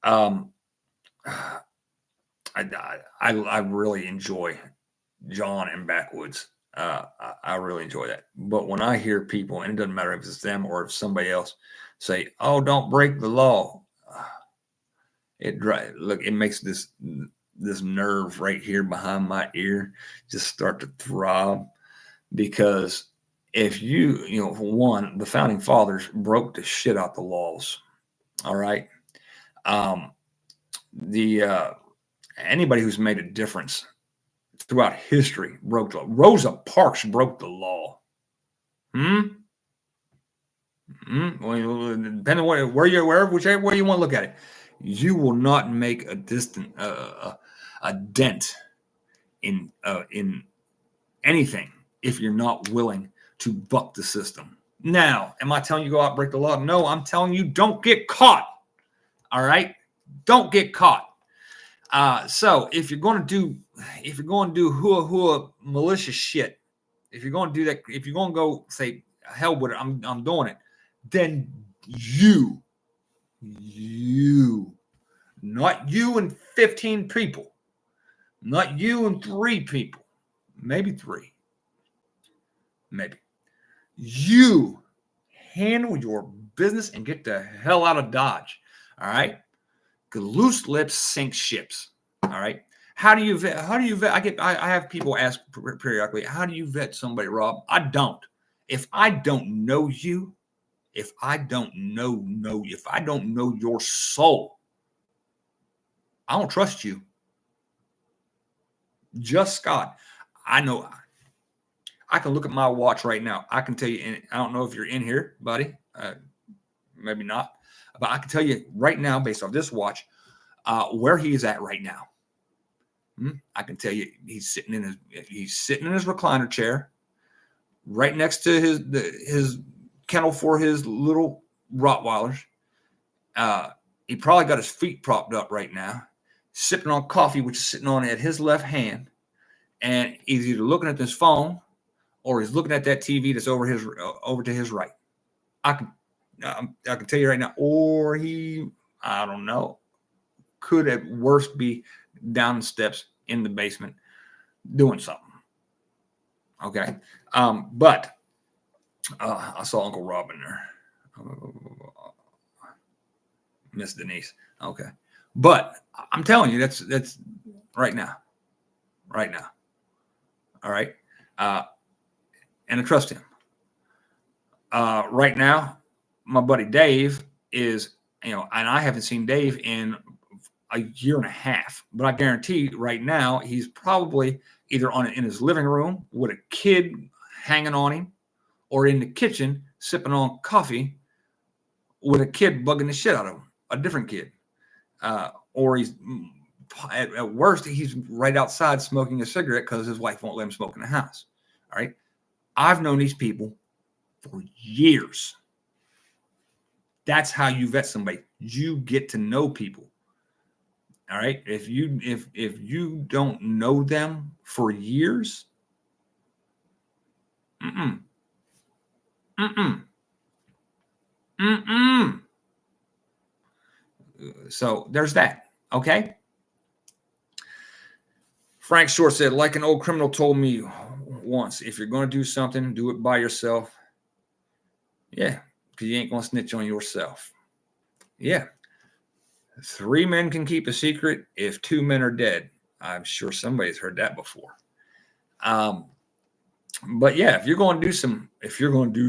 Um, I really enjoy John and Backwoods. I really enjoy that. But when I hear people, and it doesn't matter if it's them or if somebody else, say, "Oh, don't break the law," it makes this nerve right here behind my ear just start to throb, because if for one, the founding fathers broke the shit out the laws. All right. The Anybody who's made a difference throughout history broke the law. Rosa Parks broke the law. Well, depending on whichever way you want to look at it, you will not make a dent in anything if you're not willing to buck the system. Now, am I telling you go out and break the law? No, I'm telling you don't get caught. All right, don't get caught. So if you're going to do hua malicious shit, if you're going to do that, if you're going to go say hell with it, I'm doing it, then you, not you and 15 people, not you and 3 people, maybe 3, maybe. You handle your business and get the hell out of Dodge. All right. Because loose lips sink ships. All right. How do you vet? I have people ask periodically, how do you vet somebody, Rob? I don't. If I don't know you, if I don't know your soul, I don't trust you. Just Scott. I know. I can look at my watch right now. I can tell you, and I don't know if you're in here, buddy. Maybe not. But I can tell you right now, based off this watch, where he is at right now. I can tell you he's sitting in his recliner chair, right next to his kennel for his little Rottweilers. He probably got his feet propped up right now, sipping on coffee, which is sitting on at his left hand, and he's either looking at this phone or he's looking at that TV that's over to his right. I can tell you right now, or I don't know, could at worst be down the steps in the basement doing something. Okay. But I saw Uncle Rob in there. Miss Denise. Okay. But I'm telling you, that's right now. Right now. All right. And I trust him. Right now, my buddy Dave is, and I haven't seen Dave in a year and a half, but I guarantee right now he's probably either in his living room with a kid hanging on him, or in the kitchen sipping on coffee with a kid bugging the shit out of him, a different kid. Or he's at worst, he's right outside smoking a cigarette because his wife won't let him smoke in the house. All right. I've known these people for years. That's how you vet somebody. You get to know people. All right. If you don't know them for years, so there's that. Okay. Frank Short said, like an old criminal told me once, if you're going to do something, do it by yourself. Yeah, because you ain't going to snitch on yourself. Yeah. 3 men can keep a secret if 2 men are dead. I'm sure somebody's heard that before. But yeah, if you're going to do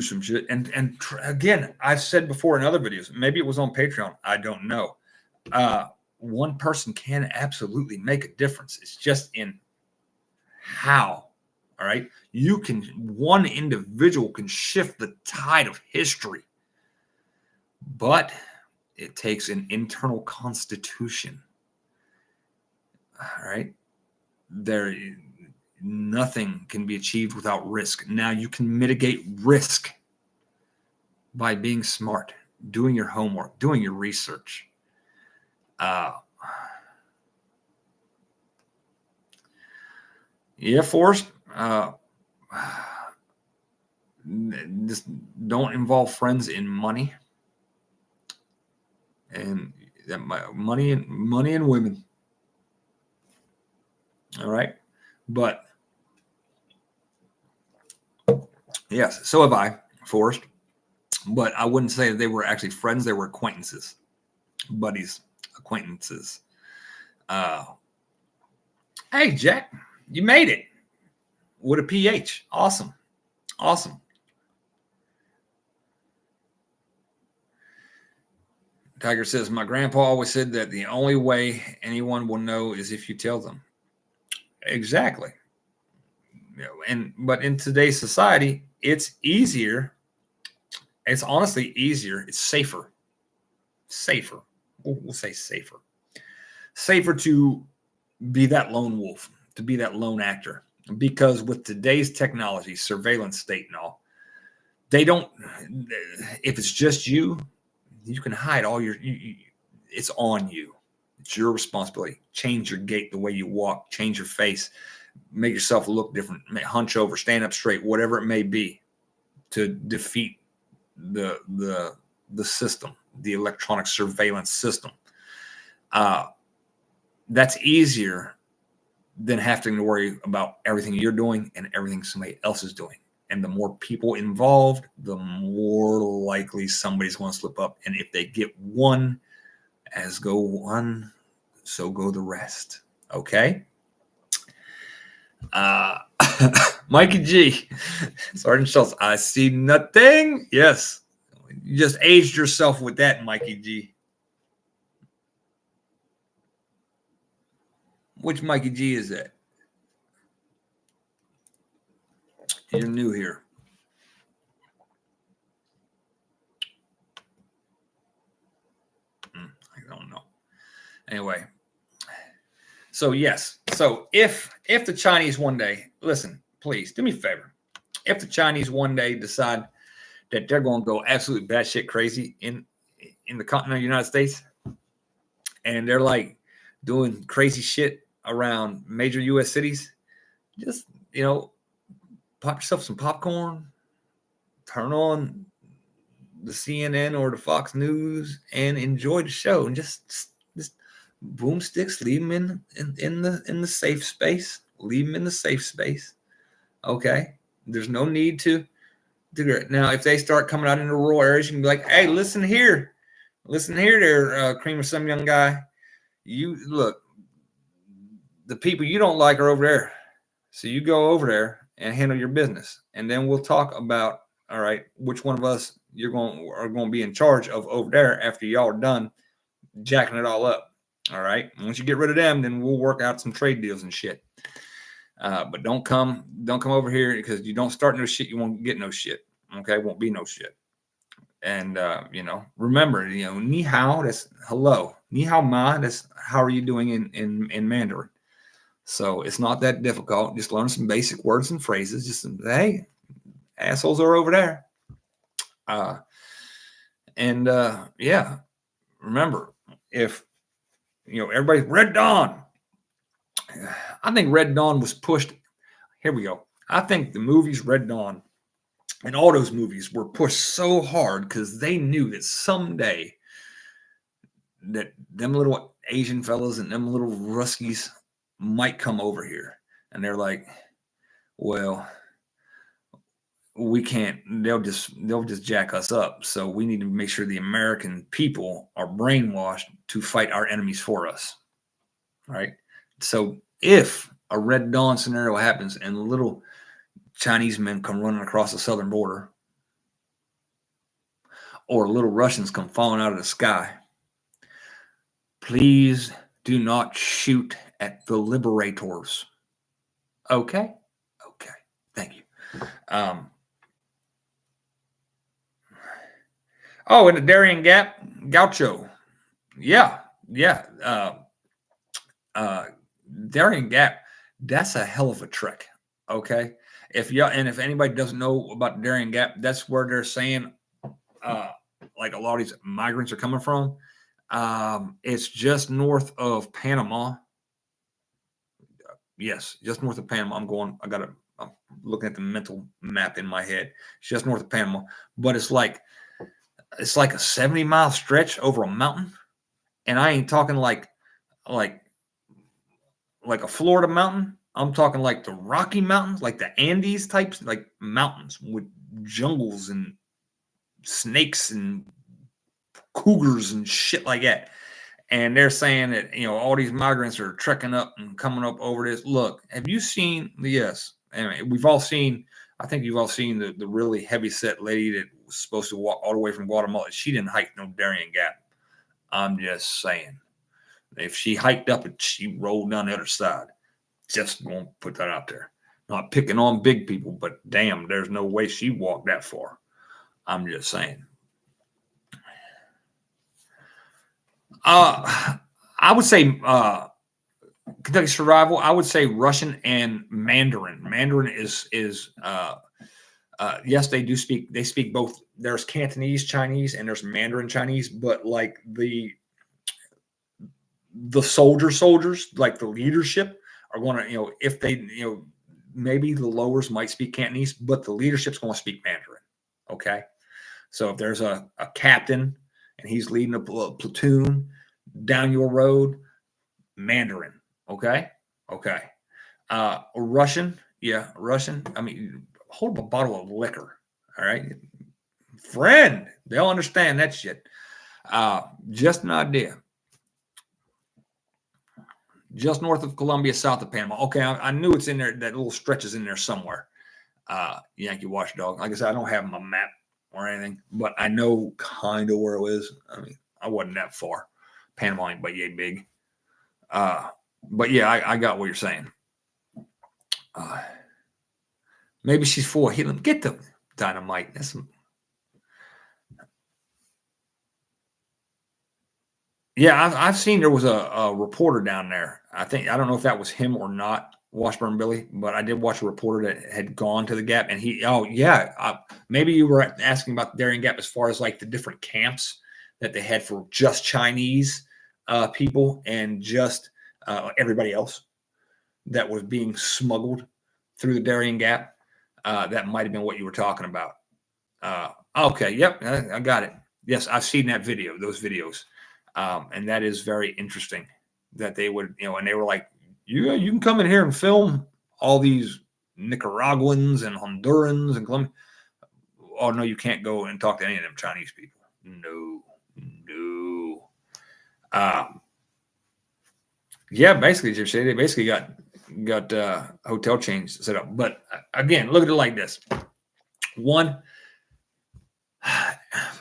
some shit, and again, I've said before in other videos, maybe it was on Patreon, I don't know. One person can absolutely make a difference. It's just in how. All right. One individual can shift the tide of history, but it takes an internal constitution. All right. Nothing can be achieved without risk. Now you can mitigate risk by being smart, doing your homework, doing your research. yeah, Forrest. Just don't involve friends in money, and money and women. All right, but yes, so have I, Forrest. But I wouldn't say they were actually friends; they were acquaintances, buddies, acquaintances. Uh, hey, Jack, you made it with a PH. Awesome, awesome. Tiger says, my grandpa always said that the only way anyone will know is if you tell them. Exactly. But in today's society, it's easier. It's honestly easier. It's safer. Safer. We'll say safer. Safer to be that lone wolf, to be that lone actor. Because with today's technology, surveillance state and all, they don't, if it's just you, you can hide all it's on you. It's your responsibility. Change your gait, the way you walk, change your face, make yourself look different, hunch over, stand up straight, whatever it may be, to defeat the system, the electronic surveillance system. That's easier than having to worry about everything you're doing and everything somebody else is doing. And the more people involved, the more likely somebody's going to slip up. And if they get one, as go one, so go the rest. Okay? Mikey G. Sergeant Schultz, I see nothing. Yes. You just aged yourself with that, Mikey G. Which Mikey G is that? You're new here. I don't know. Anyway. So yes. So if the Chinese one day, listen, please do me a favor. If the Chinese one day decide that they're going to go absolutely batshit crazy in the continental United States, and they're like doing crazy shit around major U.S. cities, just pop yourself some popcorn, turn on the CNN or the Fox News, and enjoy the show, and just boomsticks, leave them in the safe space. Leave them in the safe space. Okay, there's no need to do it. Now, if they start coming out into rural areas, you can be like, "Hey, listen here, there, cream of some young guy. You look, the people you don't like are over there, so you go over there and handle your business, and then we'll talk about, all right, which one of us are going to be in charge of over there after y'all are done jacking it all up. All right. Once you get rid of them, then we'll work out some trade deals and shit. But don't come over here, because you don't start no shit, you won't get no shit. Okay, won't be no shit. And remember, ni hao, that's hello. Ni hao ma, that's how are you doing in Mandarin. So it's not that difficult. Just learn some basic words and phrases. Just hey, assholes are over there. Yeah, remember, if everybody's Red Dawn. I think Red Dawn was pushed. Here we go. I think the movies Red Dawn and all those movies were pushed so hard because they knew that someday that them little Asian fellas and them little Ruskies might come over here. And they're like, well, we can't, they'll just jack us up. So we need to make sure the American people are brainwashed to fight our enemies for us. All right. So if a Red Dawn scenario happens and little Chinese men come running across the southern border, or little Russians come falling out of the sky, please do not shoot at the liberators. Okay? Okay. Thank you. In the Darien Gap, Gaucho. Yeah. Darien Gap, that's a hell of a trek. Okay. If anybody doesn't know about Darien Gap, that's where they're saying like a lot of these migrants are coming from. It's just north of Panama. Yes, just north of Panama. I'm looking at the mental map in my head. It's just north of Panama, but it's like a 70-mile stretch over a mountain. And I ain't talking like like a Florida mountain. I'm talking like the Rocky Mountains, like the Andes types, like mountains with jungles and snakes and cougars and shit like that. And they're saying that, all these migrants are trekking up and coming up over this. Look, have you seen? Yes, and we've all seen. I think you've all seen the really heavy set lady that was supposed to walk all the way from Guatemala. She didn't hike no Darien Gap. I'm just saying, if she hiked up and she rolled down the other side, just won't put that out there. Not picking on big people, but damn, there's no way she walked that far. I'm just saying. I would say Kentucky Survival. I would say Russian and Mandarin. Mandarin is yes, they do speak. They speak both. There's Cantonese Chinese and there's Mandarin Chinese, but like the soldiers, like the leadership, are going to, if they, maybe the lowers might speak Cantonese, but the leadership's going to speak Mandarin. Okay, so if there's a captain and he's leading a platoon down your road, Mandarin. Okay. Russian. Yeah. Russian. I mean, hold up a bottle of liquor. All right. Friend. They'll understand that shit. Just an idea. Just north of Colombia, south of Panama. Okay. I knew it's in there. That little stretch is in there somewhere. Yankee watchdog. Like I said, I don't have my map or anything, but I know kind of where it was. I mean, I wasn't that far. Panama ain't but yay big. But yeah, I got what you're saying. Maybe she's full of helium. Get the dynamite. That's some... Yeah, I've seen there was a reporter down there. I don't know if that was him or not, Washburn Billy, but I did watch a reporter that had gone to the Gap, and maybe you were asking about the Darien Gap as far as like the different camps that they had for just Chinese people and just everybody else that was being smuggled through the Darien Gap. That might have been what you were talking about. Okay, yep, I got it. Yes, I've seen that video, those videos. And that is very interesting that they would, and they were like, you can come in here and film all these Nicaraguans and Hondurans and Colombians. Oh, no, you can't go and talk to any of them Chinese people. No. Yeah, basically, they basically got hotel chains set up. But again, look at it like this. One,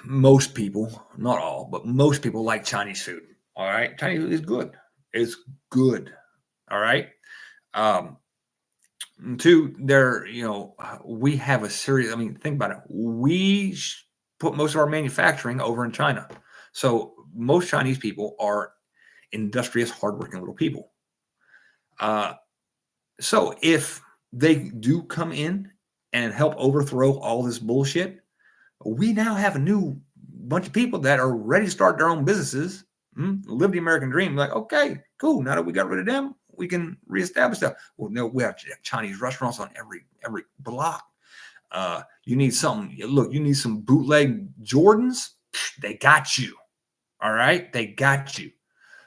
most people, not all, but most people like Chinese food. All right. Chinese food is good. It's good. All right. Two, we have a serious, think about it. We put most of our manufacturing over in China. So most Chinese people are industrious, hardworking little people. So if they do come in and help overthrow all this bullshit, we now have a new bunch of people that are ready to start their own businesses, live the American dream. Like, okay, cool. Now that we got rid of them, we can reestablish that. Well, no, we have Chinese restaurants on every block. You need something. Look, you need some bootleg Jordans. They got you. All right, they got you.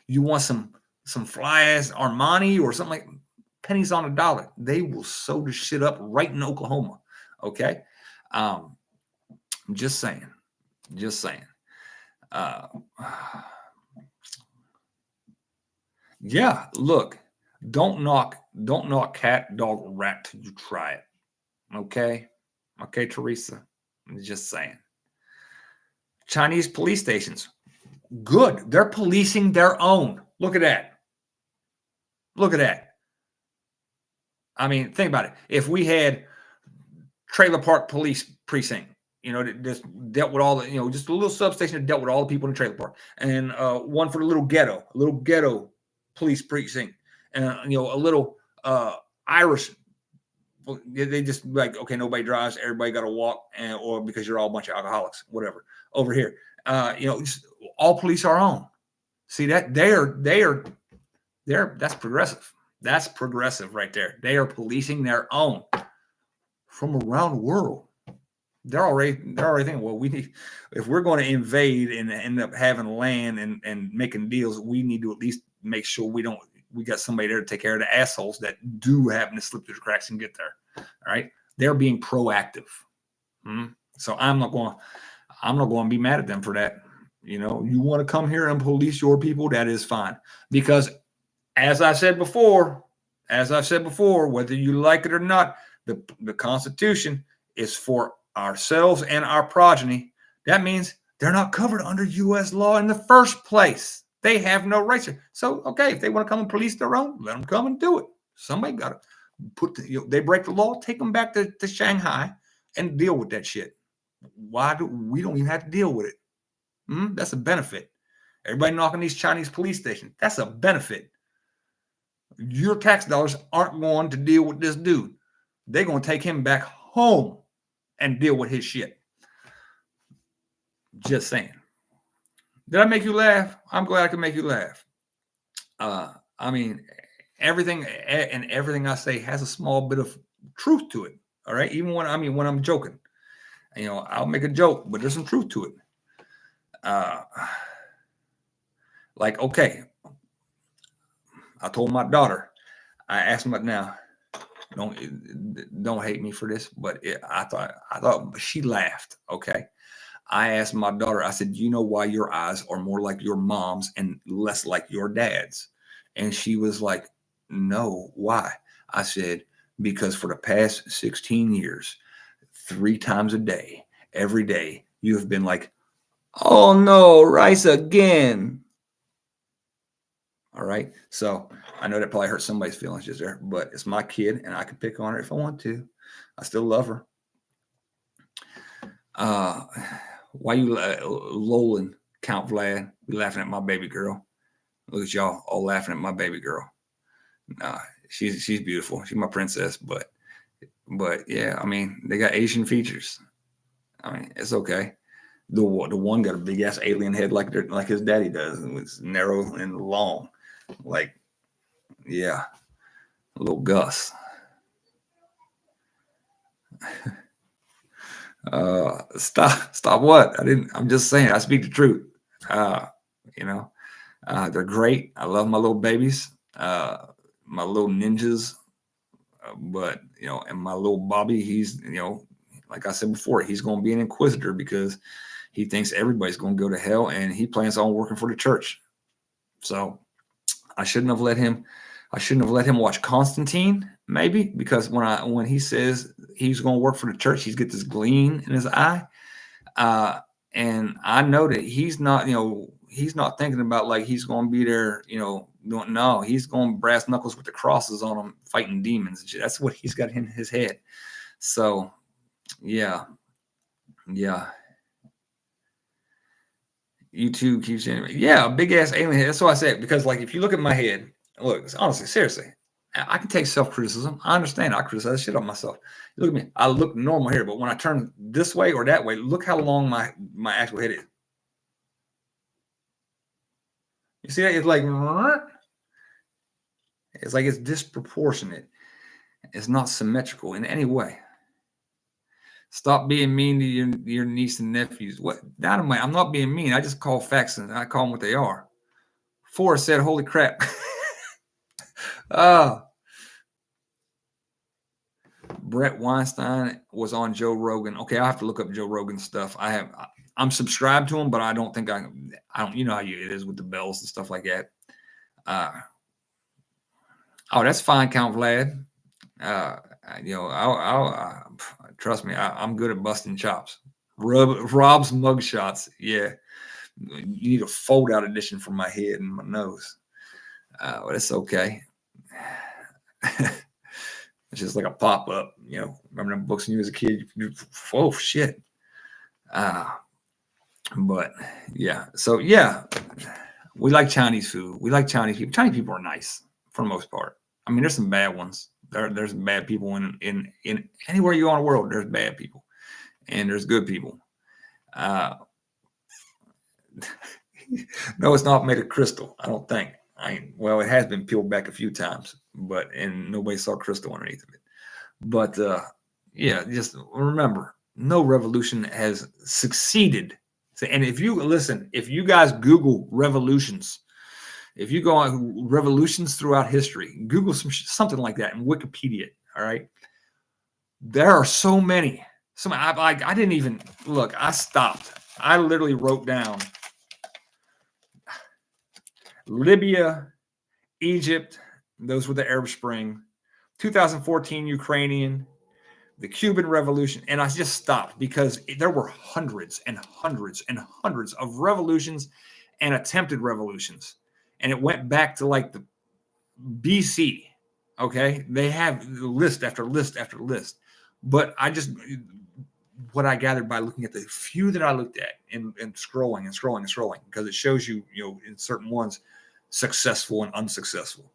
You want some fly ass Armani or something like pennies on a dollar. They will sew the shit up right in Oklahoma. Okay. Just saying. Yeah, look, don't knock cat, dog, or rat till you try it. Okay, Teresa. I'm just saying. Chinese police stations, good. They're policing their own. Look at that. Think about it. If we had Trailer Park Police Precinct, that just dealt with all the, just a little substation that dealt with all the people in the trailer park, and one for the little ghetto police precinct, and a little Irish. They just like, okay, nobody drives, everybody got to walk, or because you're all a bunch of alcoholics, whatever. Over here, all police are on. See that that's progressive. That's progressive right there. They are policing their own from around the world. They're already thinking, well, we need, if we're going to invade and end up having land and making deals, we need to at least make sure we got somebody there to take care of the assholes that do happen to slip through the cracks and get there. All right. They're being proactive. So I'm not going to be mad at them for that. You want to come here and police your people, that is fine. Because as I've said before, whether you like it or not, the Constitution is for ourselves and our progeny. That means they're not covered under U.S. law in the first place. They have no rights. So, okay, if they want to come and police their own, let them come and do it. Somebody got to they break the law, take them back to Shanghai and deal with that shit. We don't even have to deal with it? That's a benefit. Everybody knocking these Chinese police stations, that's a benefit. Your tax dollars aren't going to deal with this dude. They're going to take him back home and deal with his shit. Just saying. Did I make you laugh? I'm glad I could make you laugh. I mean, everything I say has a small bit of truth to it. All right. Even when I'm joking, I'll make a joke, but there's some truth to it. Okay, I told my daughter, I asked him now, don't hate me for this, but I thought she laughed. Okay. I asked my daughter, I said, you know why your eyes are more like your mom's and less like your dad's? And she was like, no, why? I said, because for the past 16 years, 3 times a day, every day, you have been like, oh no, rice again. All right. So I know that probably hurt somebody's feelings just there, but it's my kid and I can pick on her if I want to. I still love her. Why you lolling, Count Vlad? You laughing at my baby girl? Look at y'all all laughing at my baby girl. Nah, she's beautiful. She's my princess, but yeah, I mean, they got Asian features. I mean, it's okay. The one got a big ass alien head like his daddy does, and it's narrow and long. Like, yeah, little Gus. Stop what? I'm just saying, I speak the truth. They're great. I love my little babies, my little ninjas. But, and my little Bobby, he's, like I said before, he's going to be an inquisitor because he thinks everybody's going to go to hell and he plans on working for the church. So I shouldn't have let him watch Constantine, maybe, because when he says he's going to work for the church, he's got this gleam in his eye. And I know that he's not thinking about like he's going to be there, no, he's going brass knuckles with the crosses on him, fighting demons. That's what he's got in his head. So, yeah. YouTube keeps saying, yeah, a big ass alien head. That's what I said, because like if you look at my head, look, honestly, seriously, I can take self-criticism. I understand. I criticize shit on myself. Look at me. I look normal here, but when I turn this way or that way, look how long my actual head is. You see that? It's like it's disproportionate. It's not symmetrical in any way. Stop being mean to your niece and nephews. What? Dynamite, I'm not being mean. I just call facts and I call them what they are. Forrest said, holy crap. Brett Weinstein was on Joe Rogan. Okay, I have to look up Joe Rogan's stuff. I'm subscribed to him, but I don't think I don't. You know how it is with the bells and stuff like that. That's fine, Count Vlad. Trust me, I'm good at busting chops. Rob's mugshots. Yeah, you need a fold-out edition for my head and my nose. But it's okay. It's just like a pop-up. Remember them books when you was a kid? Oh shit. But yeah. So yeah, we like Chinese food. We like Chinese people. Chinese people are nice for the most part. I mean, there's some bad ones. There's bad people in anywhere you go in the world. There's bad people, and there's good people. No, it's not made of crystal. I don't think. Well, it has been peeled back a few times, and nobody saw crystal underneath of it. But yeah, just remember, no revolution has succeeded. And if you guys Google revolutions, if you go on revolutions throughout history, Google something like that in Wikipedia. All right, there are so many. I didn't even look. I stopped. I literally wrote down Libya, Egypt. Those were the Arab Spring. 2014 Ukrainian, the Cuban Revolution, and I just stopped because there were hundreds and hundreds and hundreds of revolutions and attempted revolutions, and it went back to like the BC. Okay, they have list after list after list, but what I gathered by looking at the few that I looked at and scrolling and scrolling and scrolling, because it shows you, in certain ones, successful and unsuccessful.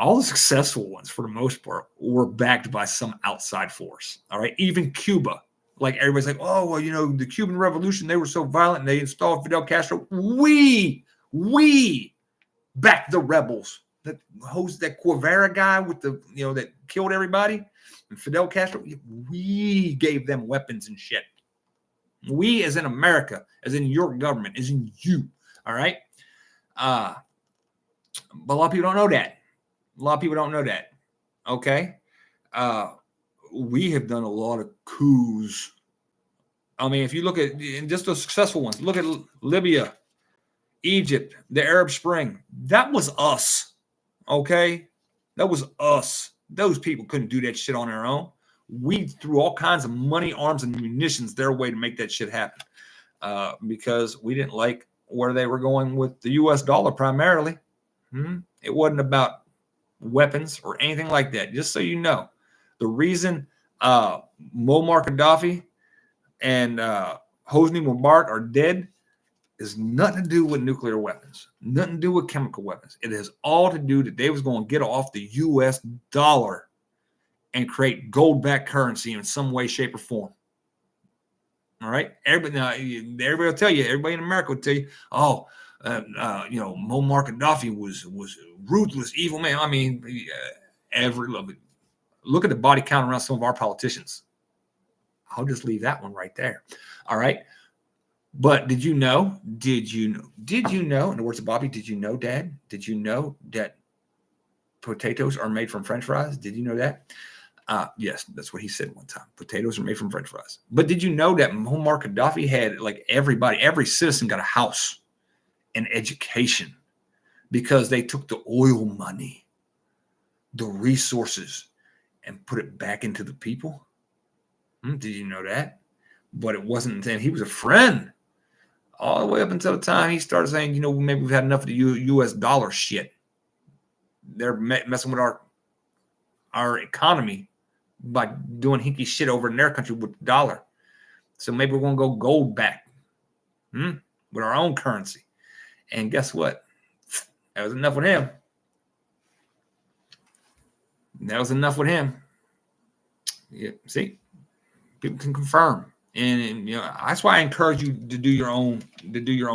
All the successful ones, for the most part, were backed by some outside force. All right. Even Cuba, like everybody's like, oh, well, the Cuban Revolution, they were so violent and they installed Fidel Castro. We backed the rebels. That Guevara guy with that killed everybody, and Fidel Castro, we gave them weapons and shit. We, as in America, as in your government, as in you. All right. But a lot of people don't know that. Okay. We have done a lot of coups. I mean, if you look at just the successful ones, look at Libya, Egypt, the Arab Spring. That was us. Okay. That was us. Those people couldn't do that shit on their own. We threw all kinds of money, arms, and munitions their way to make that shit happen. Because we didn't like where they were going with the US dollar primarily. It wasn't about weapons or anything like that. Just so you know, the reason Muammar Gaddafi and Hosni Mubarak are dead is nothing to do with nuclear weapons, nothing to do with chemical weapons. It has all to do that they was going to get off the US dollar and create gold-backed currency in some way, shape, or form. All right. Everybody will tell you, everybody in America will tell you, Muammar Gaddafi was ruthless, evil man. I mean, look at the body count around some of our politicians. I'll just leave that one right there. All right. But did you know, in the words of Bobby, did you know, Dad? Did you know that potatoes are made from French fries? Did you know that? Yes, that's what he said one time. Potatoes are made from French fries. But did you know that Muammar Gaddafi had every citizen got a house and education because they took the oil money, the resources, and put it back into the people? Did you know that? But it wasn't until he was a friend all the way up until the time he started saying, maybe we've had enough of the U.S. dollar shit. They're messing with our economy by doing hinky shit over in their country with the dollar. So maybe we're going to go gold back with our own currency. And guess what? That was enough with him. Yeah, see, people can confirm. And that's why I encourage you to do your own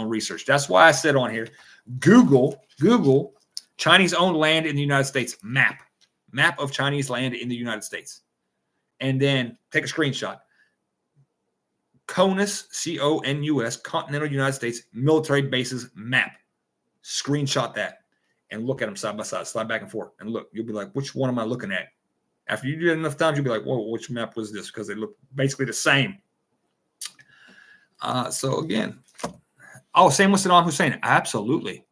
research. That's why I said on here, Google Chinese-owned land in the United States map of Chinese land in the United States, and then take a screenshot. CONUS, CONUS, Continental United States military bases map. Screenshot that and look at them side by side, slide back and forth, and look. You'll be like, which one am I looking at? After you do it enough times, you'll be like, whoa, which map was this? Because they look basically the same. So again, same with Saddam Hussein. Absolutely.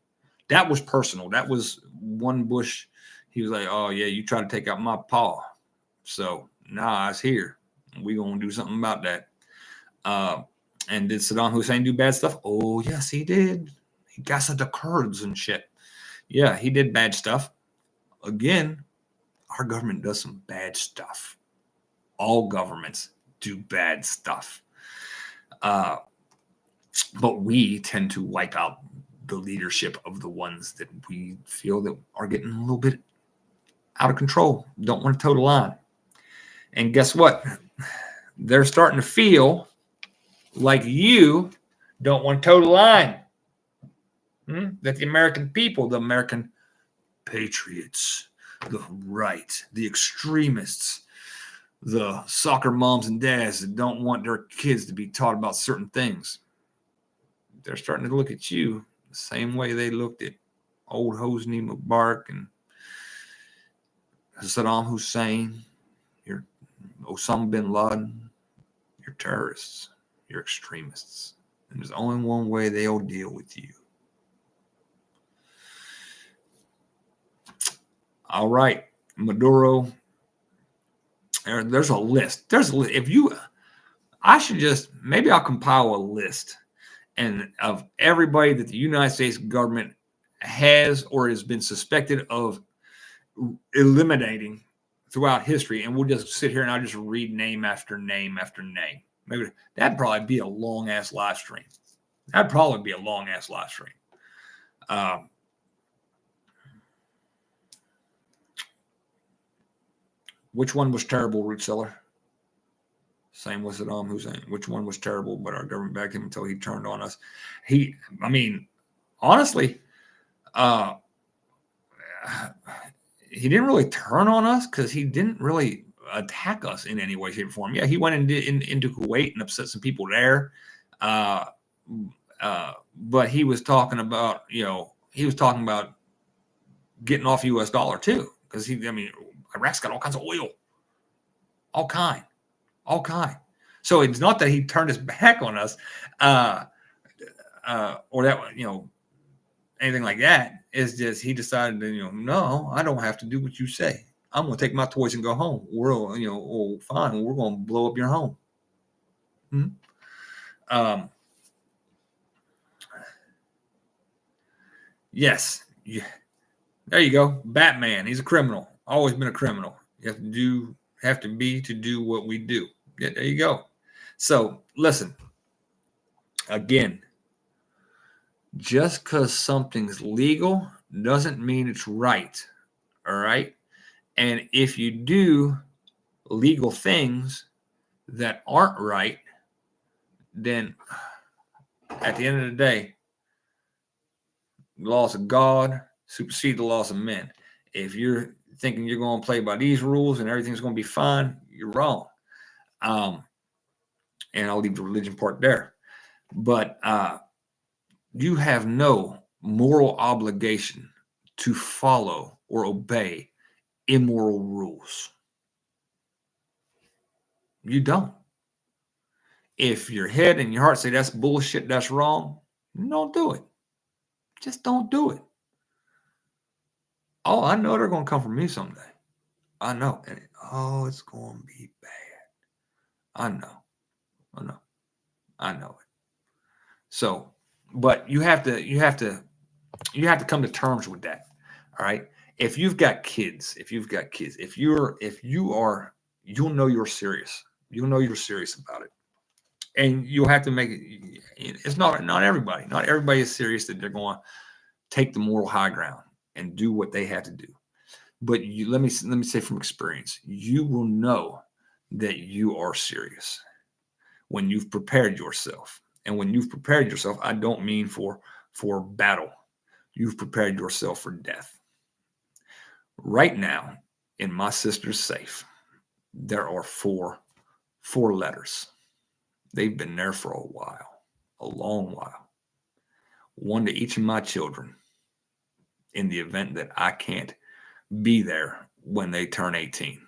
That was personal. That was one Bush. He was like, oh, yeah, you try to take out my paw. So I was here. We're going to do something about that. And did Saddam Hussein do bad stuff? Oh, yes, he did. He gassed the Kurds and shit. Yeah, he did bad stuff. Again, our government does some bad stuff. All governments do bad stuff. But we tend to wipe out the leadership of the ones that we feel that are getting a little bit out of control, don't want to toe the line. And guess what? They're starting to feel like you don't want to toe the line. that the American people, the American patriots, the right, the extremists, the soccer moms and dads that don't want their kids to be taught about certain things, they're starting to look at you the same way they looked at old Hosni Mubarak and Saddam Hussein, your Osama bin Laden. You're terrorists. You're extremists. And there's only one way they'll deal with you. All right. Maduro. There's a list. There's a list. Maybe I'll compile a list of everybody that the United States government has or has been suspected of eliminating throughout history, and we'll just sit here and I'll just read name after name after name. Maybe that'd probably be a long ass live stream. Which one was terrible, Root Seller? Same with Saddam Hussein. Which one was terrible, but our government backed him until he turned on us? Honestly, he didn't really turn on us because he didn't really attack us in any way, shape, or form. Yeah, he went into Kuwait and upset some people there. But he was talking about, getting off U.S. dollar too. Because Iraq's got all kinds of oil. All kind. So it's not that he turned his back on us, or that, anything like that. It's just he decided to, no, I don't have to do what you say. I'm going to take my toys and go home. We're, fine. We're going to blow up your home. Yes. Yeah. There you go. Batman. He's a criminal. Always been a criminal. You have to do what we do. Yeah, there you go. So listen, again, just because something's legal doesn't mean it's right. All right. And if you do legal things that aren't right, then at the end of the day, the laws of God supersede the laws of men. If you're thinking you're going to play by these rules and everything's going to be fine, you're wrong. And I'll leave the religion part there. But you have no moral obligation to follow or obey immoral rules. You don't. If your head and your heart say that's bullshit, that's wrong, don't do it. Just don't do it. Oh, I know they're going to come for me someday. I know. And it's going to be bad. I know it. So, but you have to come to terms with that. All right. If you've got kids, you'll know you're serious. You'll know you're serious about it. And you'll have to make it. It's not everybody. Not everybody is serious that they're going to take the moral high ground and do what they have to do. But let me say from experience, you will know that you are serious when you've prepared yourself. And when you've prepared yourself, I don't mean for battle. You've prepared yourself for death. Right now, in my sister's safe, there are four letters. They've been there for a long while. One to each of my children in the event that I can't be there when they turn 18.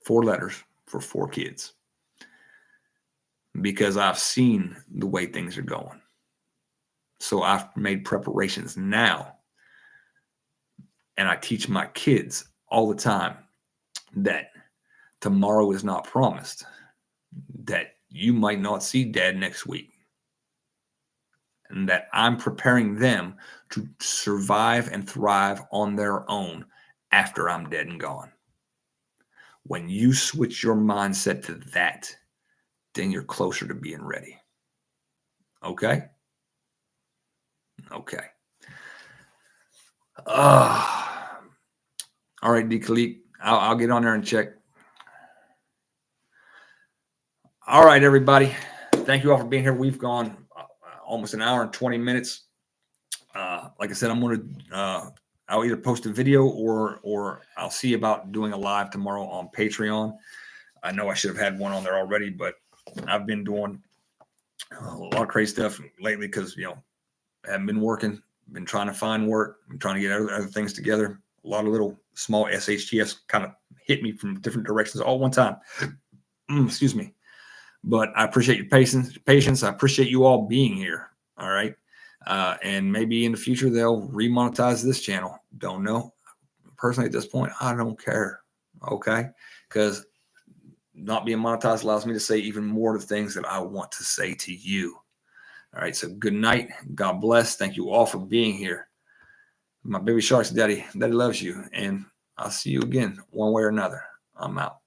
4 letters for 4 kids. Because I've seen the way things are going. So I've made preparations now. And I teach my kids all the time that tomorrow is not promised. That you might not see dad next week. And that I'm preparing them to survive and thrive on their own after I'm dead and gone. When you switch your mindset to that, then you're closer to being ready. Okay? Okay. All right, D. Khalid, I'll get on there and check. All right, everybody. Thank you all for being here. We've gone almost an hour and 20 minutes. Like I said, I'm going to, I'll either post a video or I'll see about doing a live tomorrow on Patreon. I know I should have had one on there already, but I've been doing a lot of crazy stuff lately because, I haven't been working, been trying to find work, I'm trying to get other things together. A lot of little small SHTFs kind of hit me from different directions all one time. Excuse me. But I appreciate your patience. I appreciate you all being here. All right. And maybe in the future, they'll remonetize this channel. Don't know. Personally, at this point, I don't care. Okay. Because not being monetized allows me to say even more of the things that I want to say to you. All right. So good night. God bless. Thank you all for being here. My baby sharks, daddy loves you. And I'll see you again one way or another. I'm out.